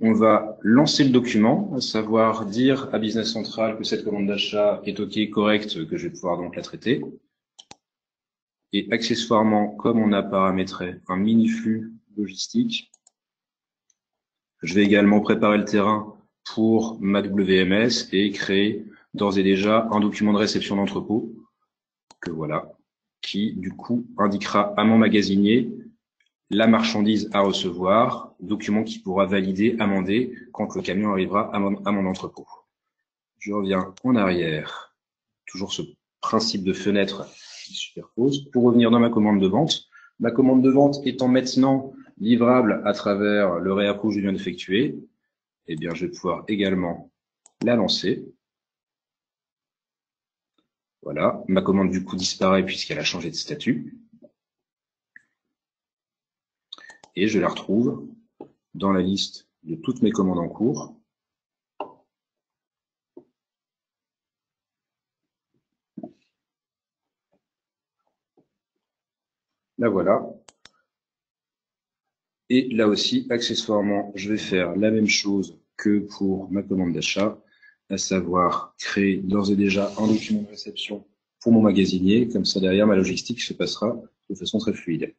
C: On va lancer le document, à savoir dire à Business Central que cette commande d'achat est OK, correcte, que je vais pouvoir donc la traiter. Et accessoirement, comme on a paramétré un mini-flux logistique, je vais également préparer le terrain pour ma WMS et créer d'ores et déjà un document de réception d'entrepôt que voilà, qui du coup indiquera à mon magasinier la marchandise à recevoir, document qui pourra valider, amender quand le camion arrivera à mon entrepôt. Je reviens en arrière, toujours ce principe de fenêtre qui se superpose, pour revenir dans ma commande de vente. Ma commande de vente étant maintenant livrable à travers le réappro que je viens d'effectuer, eh bien, je vais pouvoir également la lancer. Voilà, ma commande du coup disparaît puisqu'elle a changé de statut. Et je la retrouve dans la liste de toutes mes commandes en cours. La voilà. Et là aussi, accessoirement, je vais faire la même chose que pour ma commande d'achat, à savoir créer d'ores et déjà un document de réception pour mon magasinier. Comme ça, derrière, ma logistique se passera de façon très fluide.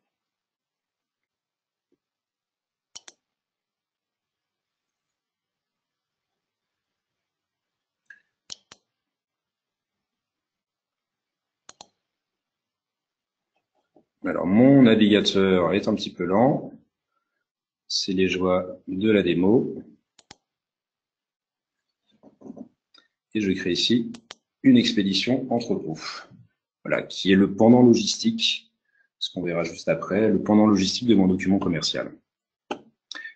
C: Alors, mon navigateur est un petit peu lent. C'est les joies de la démo. Et je crée ici une expédition entrepôt. Voilà, qui est le pendant logistique, ce qu'on verra juste après, le pendant logistique de mon document commercial.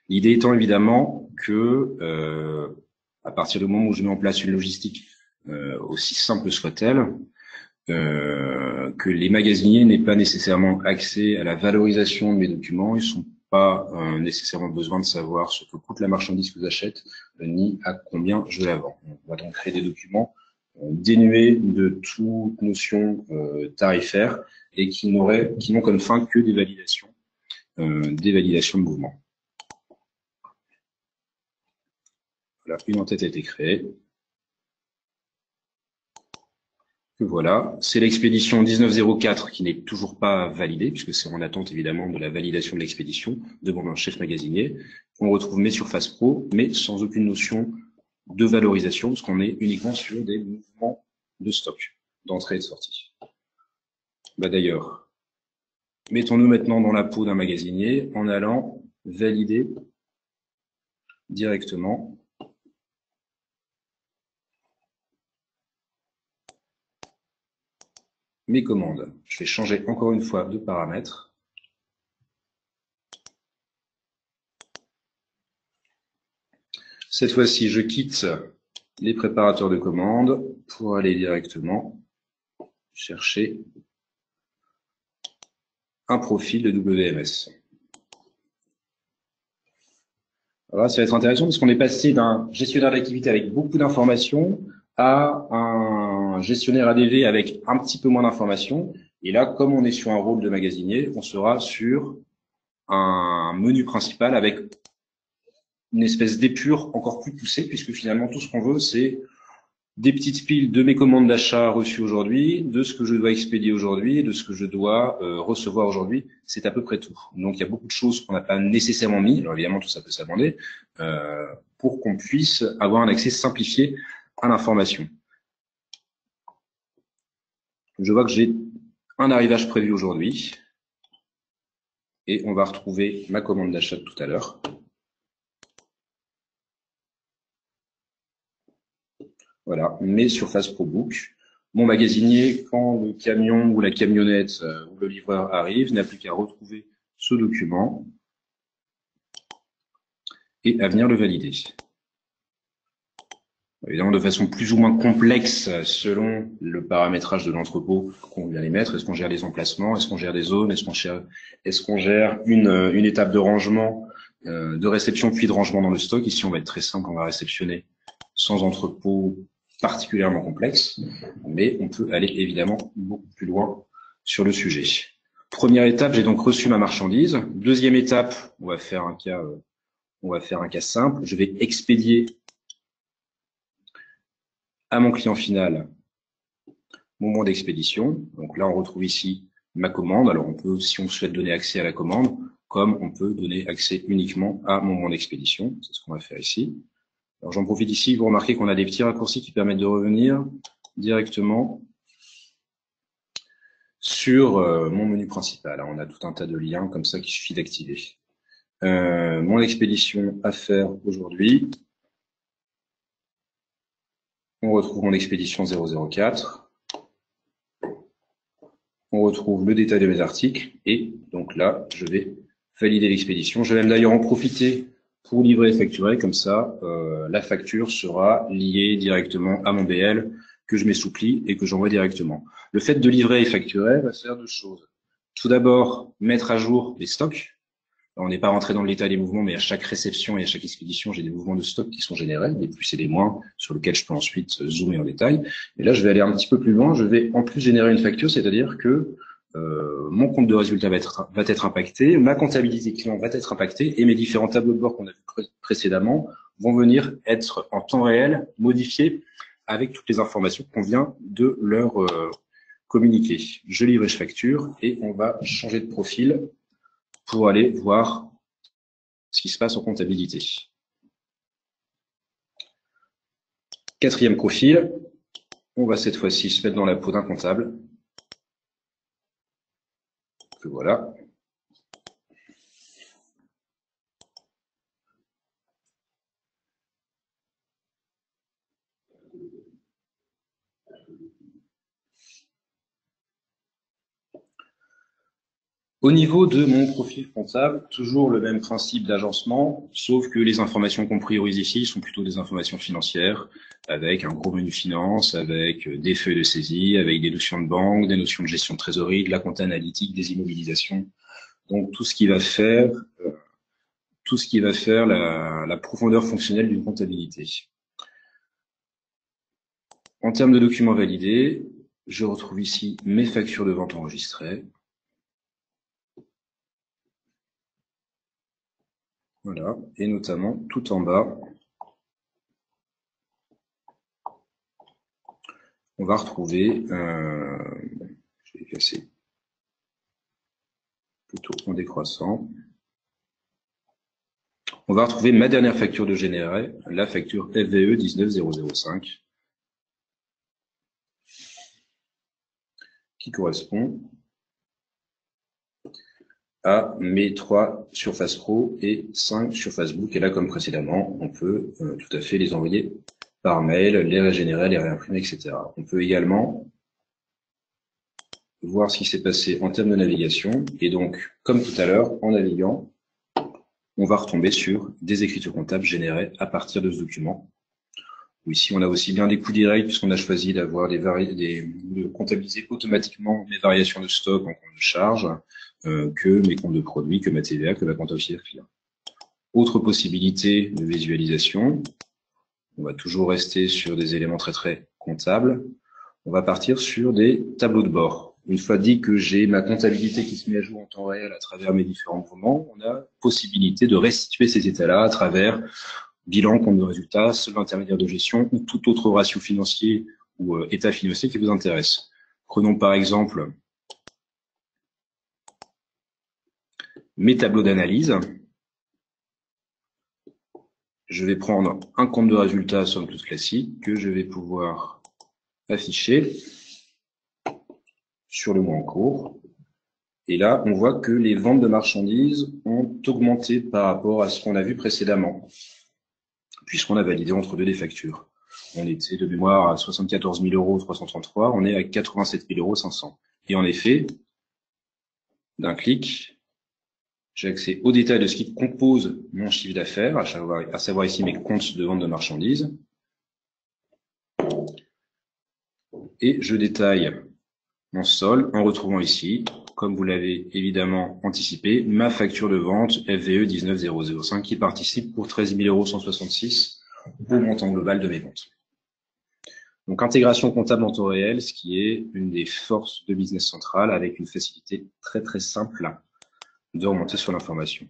C: L'idée étant évidemment que, à partir du moment où je mets en place une logistique aussi simple soit-elle, que les magasiniers n'aient pas nécessairement accès à la valorisation de mes documents, ils n'ont pas nécessairement besoin de savoir ce que coûte la marchandise que j'achète, ni à combien je la vends. On va donc créer des documents dénués de toute notion tarifaire et qui n'ont comme fin que des validations de mouvement. Voilà, une en-tête a été créée. Voilà, c'est l'expédition 1904 qui n'est toujours pas validée, puisque c'est en attente évidemment de la validation de l'expédition de mon chef magasinier. On retrouve mes surfaces pro, mais sans aucune notion de valorisation, parce qu'on est uniquement sur des mouvements de stock, d'entrée et de sortie. D'ailleurs, mettons-nous maintenant dans la peau d'un magasinier en allant valider directement mes commandes. Je vais changer encore une fois de paramètre. Cette fois-ci, je quitte les préparateurs de commandes pour aller directement chercher un profil de WMS. Voilà, ça va être intéressant parce qu'on est passé d'un gestionnaire d'activité avec beaucoup d'informations à un gestionnaire ADV avec un petit peu moins d'informations. Et là, comme on est sur un rôle de magasinier, on sera sur un menu principal avec une espèce d'épure encore plus poussée, puisque finalement, tout ce qu'on veut, c'est des petites piles de mes commandes d'achat reçues aujourd'hui, de ce que je dois expédier aujourd'hui et de ce que je dois recevoir aujourd'hui. C'est à peu près tout. Donc, il y a beaucoup de choses qu'on n'a pas nécessairement mis. Alors, évidemment, tout ça peut s'amender pour qu'on puisse avoir un accès simplifié à l'information. Je vois que j'ai un arrivage prévu aujourd'hui et on va retrouver ma commande d'achat de tout à l'heure. Voilà, mes surfaces ProBook. Mon magasinier, quand le camion ou la camionnette ou le livreur arrive, n'a plus qu'à retrouver ce document et à venir le valider. Évidemment, de façon plus ou moins complexe selon le paramétrage de l'entrepôt qu'on vient les mettre. Est-ce qu'on gère les emplacements? Est-ce qu'on gère des zones? Est-ce qu'on gère une étape de rangement, de réception puis de rangement dans le stock? Ici, on va être très simple, on va réceptionner sans entrepôt particulièrement complexe, mais on peut aller évidemment beaucoup plus loin sur le sujet. Première étape, j'ai donc reçu ma marchandise. Deuxième étape, on va faire un cas simple. Je vais expédier à mon client final mon bon d'expédition. Donc là, on retrouve ici ma commande. Alors on peut, si on souhaite donner accès à la commande, comme on peut donner accès uniquement à mon bon d'expédition. C'est ce qu'on va faire ici. Alors j'en profite ici, vous remarquez qu'on a des petits raccourcis qui permettent de revenir directement sur mon menu principal. Alors, on a tout un tas de liens comme ça qu'il suffit d'activer. Mon expédition à faire aujourd'hui. On retrouve mon expédition 004. On retrouve le détail de mes articles. Et donc là, je vais valider l'expédition. Je vais même d'ailleurs en profiter pour livrer et facturer. Comme ça, la facture sera liée directement à mon BL que je m'assouplis et que j'envoie directement. Le fait de livrer et facturer va faire deux choses. Tout d'abord, mettre à jour les stocks. Alors, on n'est pas rentré dans le détail des mouvements, mais à chaque réception et à chaque expédition, j'ai des mouvements de stock qui sont générés, des plus et des moins, sur lesquels je peux ensuite zoomer en détail. Et là, je vais aller un petit peu plus loin. Je vais en plus générer une facture, c'est-à-dire que mon compte de résultat va être impacté, ma comptabilité client va être impactée et mes différents tableaux de bord qu'on a vus précédemment vont venir être en temps réel modifiés avec toutes les informations qu'on vient de leur communiquer. Je livre et je facture et on va changer de profil pour aller voir ce qui se passe en comptabilité. Quatrième profil, on va cette fois-ci se mettre dans la peau d'un comptable. Voilà. Au niveau de mon profil comptable, toujours le même principe d'agencement, sauf que les informations qu'on priorise ici sont plutôt des informations financières, avec un gros menu finance, avec des feuilles de saisie, avec des notions de banque, des notions de gestion de trésorerie, de la compta analytique, des immobilisations. Donc tout ce qui va faire la profondeur fonctionnelle d'une comptabilité. En termes de documents validés, je retrouve ici mes factures de vente enregistrées. Voilà, et notamment tout en bas, on va retrouver, je vais casser plutôt en décroissant, on va retrouver ma dernière facture de généré, la facture FVE 19005, qui correspond à mes 3 surfaces pro et 5 surfaces book. Et là, comme précédemment, on peut tout à fait les envoyer par mail, les régénérer, les réimprimer, etc. On peut également voir ce qui s'est passé en termes de navigation. Et donc, comme tout à l'heure, en naviguant, on va retomber sur des écritures comptables générées à partir de ce document. Ici, on a aussi bien des coûts directs puisqu'on a choisi d'avoir de comptabiliser automatiquement mes variations de stock en compte de charge, que mes comptes de produits, que ma TVA, que ma compte auxiliaire client. Autre possibilité de visualisation, on va toujours rester sur des éléments très comptables. On va partir sur des tableaux de bord. Une fois dit que j'ai ma comptabilité qui se met à jour en temps réel à travers mes différents mouvements, on a possibilité de restituer ces états-là à travers bilan, compte de résultat, solde intermédiaire de gestion ou tout autre ratio financier ou état financier qui vous intéresse. Prenons par exemple mes tableaux d'analyse. Je vais prendre un compte de résultat somme toute classique que je vais pouvoir afficher sur le mois en cours. Et là, on voit que les ventes de marchandises ont augmenté par rapport à ce qu'on a vu précédemment, puisqu'on a validé entre deux des factures. On était de mémoire à 74 333 €, on est à 87 500 €. Et en effet, d'un clic, j'ai accès aux détails de ce qui compose mon chiffre d'affaires, à savoir ici mes comptes de vente de marchandises. Et je détaille mon solde en retrouvant ici, comme vous l'avez évidemment anticipé, ma facture de vente FVE 19005 qui participe pour 13 166 € au montant global de mes ventes. Donc intégration comptable en temps réel, ce qui est une des forces de Business Central avec une facilité très très simple de remonter sur l'information.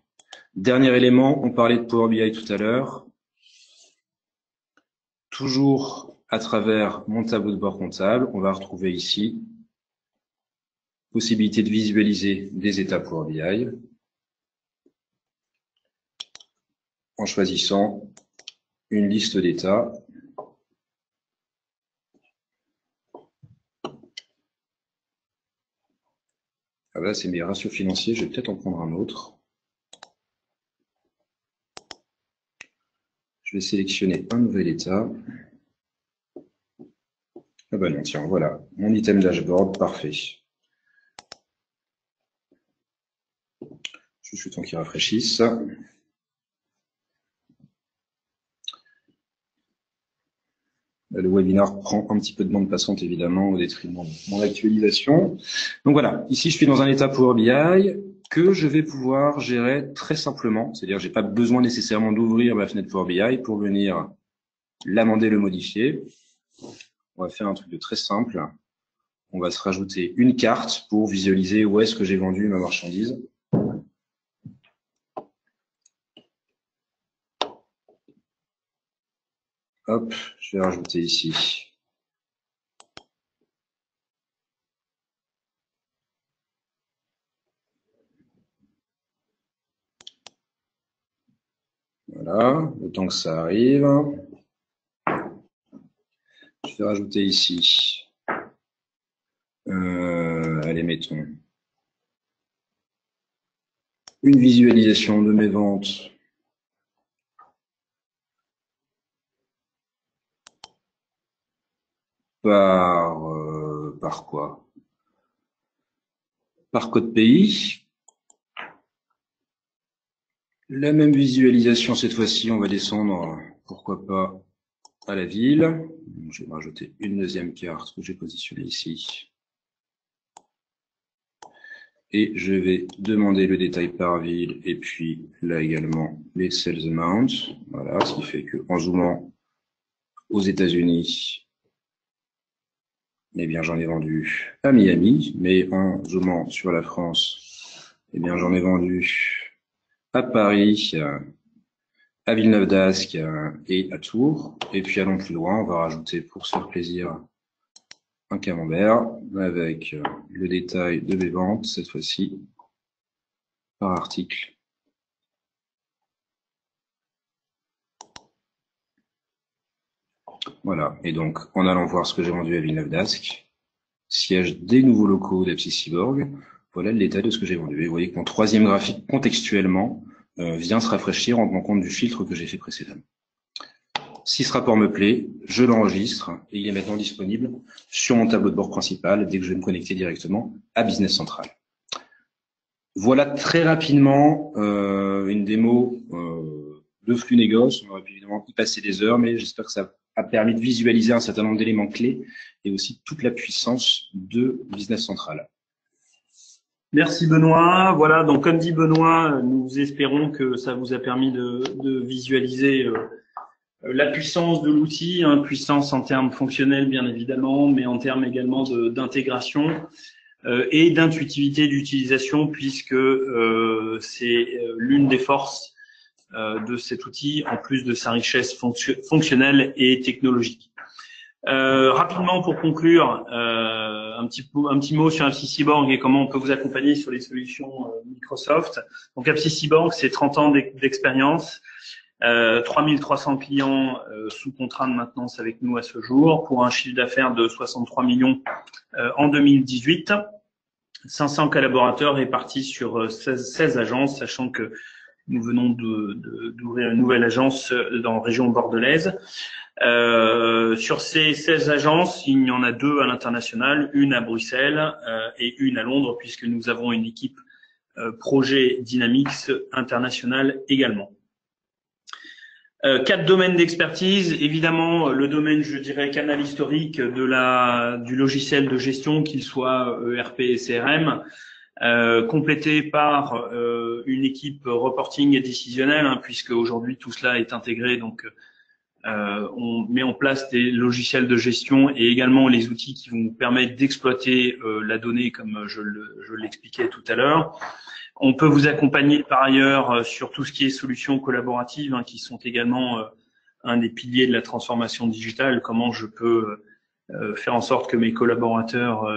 C: Dernier élément, on parlait de Power BI tout à l'heure. Toujours à travers mon tableau de bord comptable, on va retrouver ici possibilité de visualiser des états Power BI en choisissant une liste d'états. Ah là, c'est mes ratios financiers, je vais peut-être en prendre un autre. Je vais sélectionner un nouvel état. Ah ben non, tiens, voilà, mon item dashboard, parfait. Juste le temps qu'il rafraîchisse. Le webinar prend un petit peu de bande passante, évidemment, au détriment de mon actualisation. Donc voilà, ici, je suis dans un état Power BI que je vais pouvoir gérer très simplement. C'est-à-dire, j'ai pas besoin nécessairement d'ouvrir ma fenêtre Power BI pour venir l'amender, le modifier. On va faire un truc de très simple. On va se rajouter une carte pour visualiser où est-ce que j'ai vendu ma marchandise. Hop, je vais rajouter ici voilà, le temps que ça arrive. Je vais rajouter ici, allez, mettons, une visualisation de mes ventes par quoi? Par code pays. La même visualisation cette fois-ci, on va descendre, pourquoi pas, à la ville. Je vais rajouter une deuxième carte que j'ai positionnée ici. Et je vais demander le détail par ville et puis là également les sales amounts. Voilà, ce qui fait que en zoomant aux États-Unis, eh bien j'en ai vendu à Miami, mais en zoomant sur la France, eh bien j'en ai vendu à Paris, à Villeneuve-d'Ascq et à Tours. Et puis allons plus loin, on va rajouter pour se faire plaisir un camembert avec le détail de mes ventes, cette fois-ci par article. Voilà, et donc en allant voir ce que j'ai vendu à Villeneuve-d'Ascq, siège des nouveaux locaux d'Apsis Cyborg, voilà le détail de ce que j'ai vendu. Et vous voyez que mon troisième graphique, contextuellement, vient se rafraîchir en tenant compte du filtre que j'ai fait précédemment. Si ce rapport me plaît, je l'enregistre et il est maintenant disponible sur mon tableau de bord principal dès que je vais me connecter directement à Business Central. Voilà très rapidement une démo de flux négoce. On aurait pu évidemment y passer des heures, mais j'espère que ça a permis de visualiser un certain nombre d'éléments clés et aussi toute la puissance de Business Central.
B: Merci Benoît. Voilà, donc comme dit Benoît, nous espérons que ça vous a permis de visualiser la puissance de l'outil, puissance en termes fonctionnels bien évidemment, mais en termes également d'intégration et d'intuitivité d'utilisation, puisque c'est l'une des forces de cet outil, en plus de sa richesse fonctionnelle et technologique. Rapidement pour conclure, un petit mot sur AppSyCyborg et comment on peut vous accompagner sur les solutions Microsoft. Donc AppSyCyborg, c'est 30 ans d'expérience, 3300 clients sous contrat de maintenance avec nous à ce jour, pour un chiffre d'affaires de 63 millions en 2018. 500 collaborateurs répartis sur 16 agences, sachant que nous venons d'ouvrir une nouvelle agence dans la région bordelaise. Sur ces 16 agences, il y en a 2 à l'international, une à Bruxelles et une à Londres, puisque nous avons une équipe projet Dynamics internationale également. 4 domaines d'expertise, évidemment le domaine, je dirais, canal historique du logiciel de gestion, qu'il soit ERP et CRM, complété par une équipe reporting et décisionnelle, puisque aujourd'hui tout cela est intégré, donc on met en place des logiciels de gestion et également les outils qui vont vous permettre d'exploiter la donnée, comme je l'expliquais tout à l'heure. On peut vous accompagner par ailleurs sur tout ce qui est solutions collaboratives, qui sont également un des piliers de la transformation digitale. Comment je peux faire en sorte que mes collaborateurs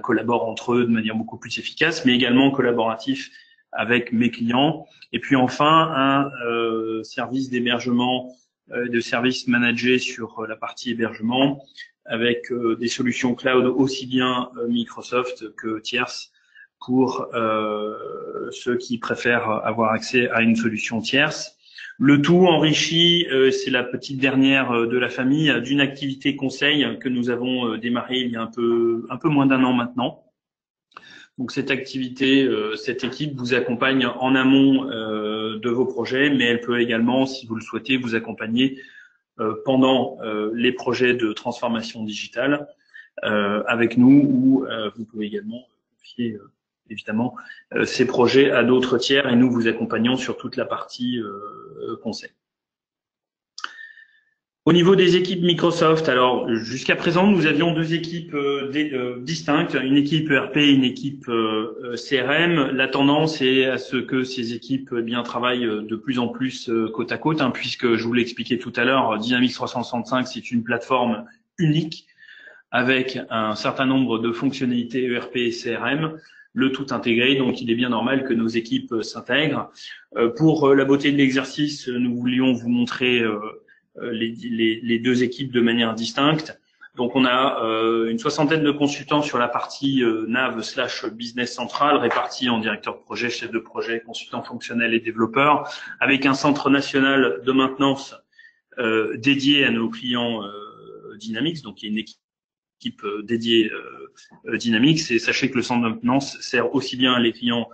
B: collaborent entre eux de manière beaucoup plus efficace, mais également collaboratif avec mes clients. Et puis enfin, un service d'hébergement, de services managés sur la partie hébergement, avec des solutions cloud aussi bien Microsoft que tierces, pour ceux qui préfèrent avoir accès à une solution tierce. Le tout enrichi, c'est la petite dernière de la famille, d'une activité conseil que nous avons démarré il y a un peu moins d'1 an maintenant. Donc cette activité, cette équipe vous accompagne en amont de vos projets, mais elle peut également, si vous le souhaitez, vous accompagner pendant les projets de transformation digitale avec nous, ou vous pouvez également confier évidemment ces projets à d'autres tiers, et nous vous accompagnons sur toute la partie conseil. Au niveau des équipes Microsoft, alors jusqu'à présent nous avions 2 équipes distinctes, une équipe ERP et une équipe CRM. La tendance est à ce que ces équipes travaillent de plus en plus côte à côte, puisque je vous l'ai expliqué tout à l'heure, Dynamics 365 c'est une plateforme unique avec un certain nombre de fonctionnalités ERP et CRM, le tout intégré, donc il est bien normal que nos équipes s'intègrent. Pour la beauté de l'exercice, nous voulions vous montrer les 2 équipes de manière distincte. Donc on a une 60aine de consultants sur la partie nav/business central, répartis en directeur de projet, chef de projet, consultants fonctionnels et développeurs, avec un centre national de maintenance dédié à nos clients Dynamics, donc il y a une équipe dédiée Dynamics, et sachez que le centre de maintenance sert aussi bien les clients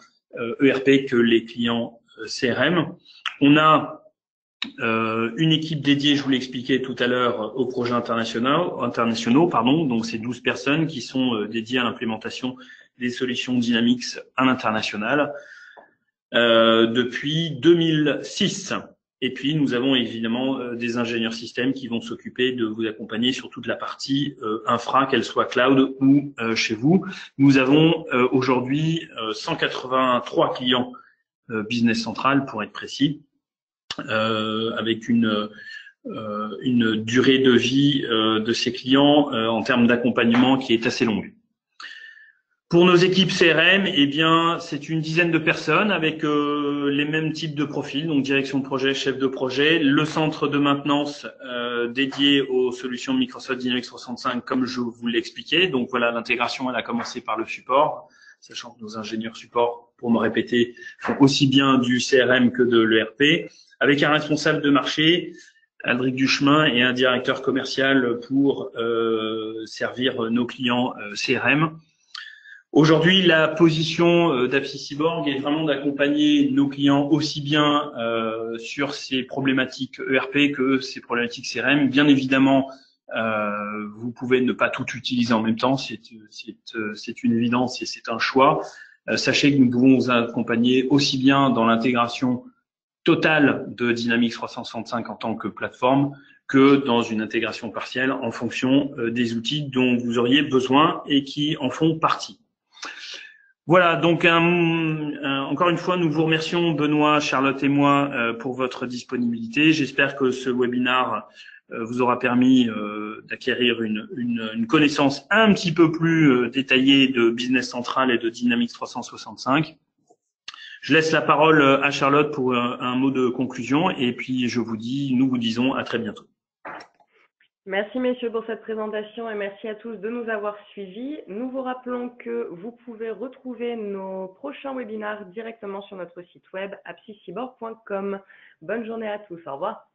B: ERP que les clients CRM. On a une équipe dédiée, je vous l'ai expliqué tout à l'heure, aux projets internationaux, donc c'est 12 personnes qui sont dédiées à l'implémentation des solutions Dynamics à l'international depuis 2006. Et puis nous avons évidemment des ingénieurs systèmes qui vont s'occuper de vous accompagner sur toute la partie infra, qu'elle soit cloud ou chez vous. Nous avons aujourd'hui 183 clients business central pour être précis, avec une durée de vie de ces clients en termes d'accompagnement qui est assez longue. Pour nos équipes CRM, c'est une dizaine de personnes avec les mêmes types de profils, donc direction de projet, chef de projet, le centre de maintenance dédié aux solutions Microsoft Dynamics 365, comme je vous l'ai expliqué. Donc voilà, l'intégration, elle a commencé par le support, sachant que nos ingénieurs support, pour me répéter, font aussi bien du CRM que de l'ERP, avec un responsable de marché, Aldric Duchemin, et un directeur commercial pour servir nos clients CRM. Aujourd'hui, la position d'AppSyCyborg est vraiment d'accompagner nos clients aussi bien sur ces problématiques ERP que ces problématiques CRM. Bien évidemment, vous pouvez ne pas tout utiliser en même temps, c'est une évidence et c'est un choix. Sachez que nous pouvons vous accompagner aussi bien dans l'intégration totale de Dynamics 365 en tant que plateforme que dans une intégration partielle en fonction des outils dont vous auriez besoin et qui en font partie. Voilà, donc encore une fois, nous vous remercions, Benoît, Charlotte et moi, pour votre disponibilité. J'espère que ce webinaire vous aura permis d'acquérir une connaissance un petit peu plus détaillée de Business Central et de Dynamics 365. Je laisse la parole à Charlotte pour un mot de conclusion et puis nous vous disons à très bientôt.
A: Merci messieurs pour cette présentation et merci à tous de nous avoir suivis. Nous vous rappelons que vous pouvez retrouver nos prochains webinaires directement sur notre site web apsicyborg.com. Bonne journée à tous, au revoir.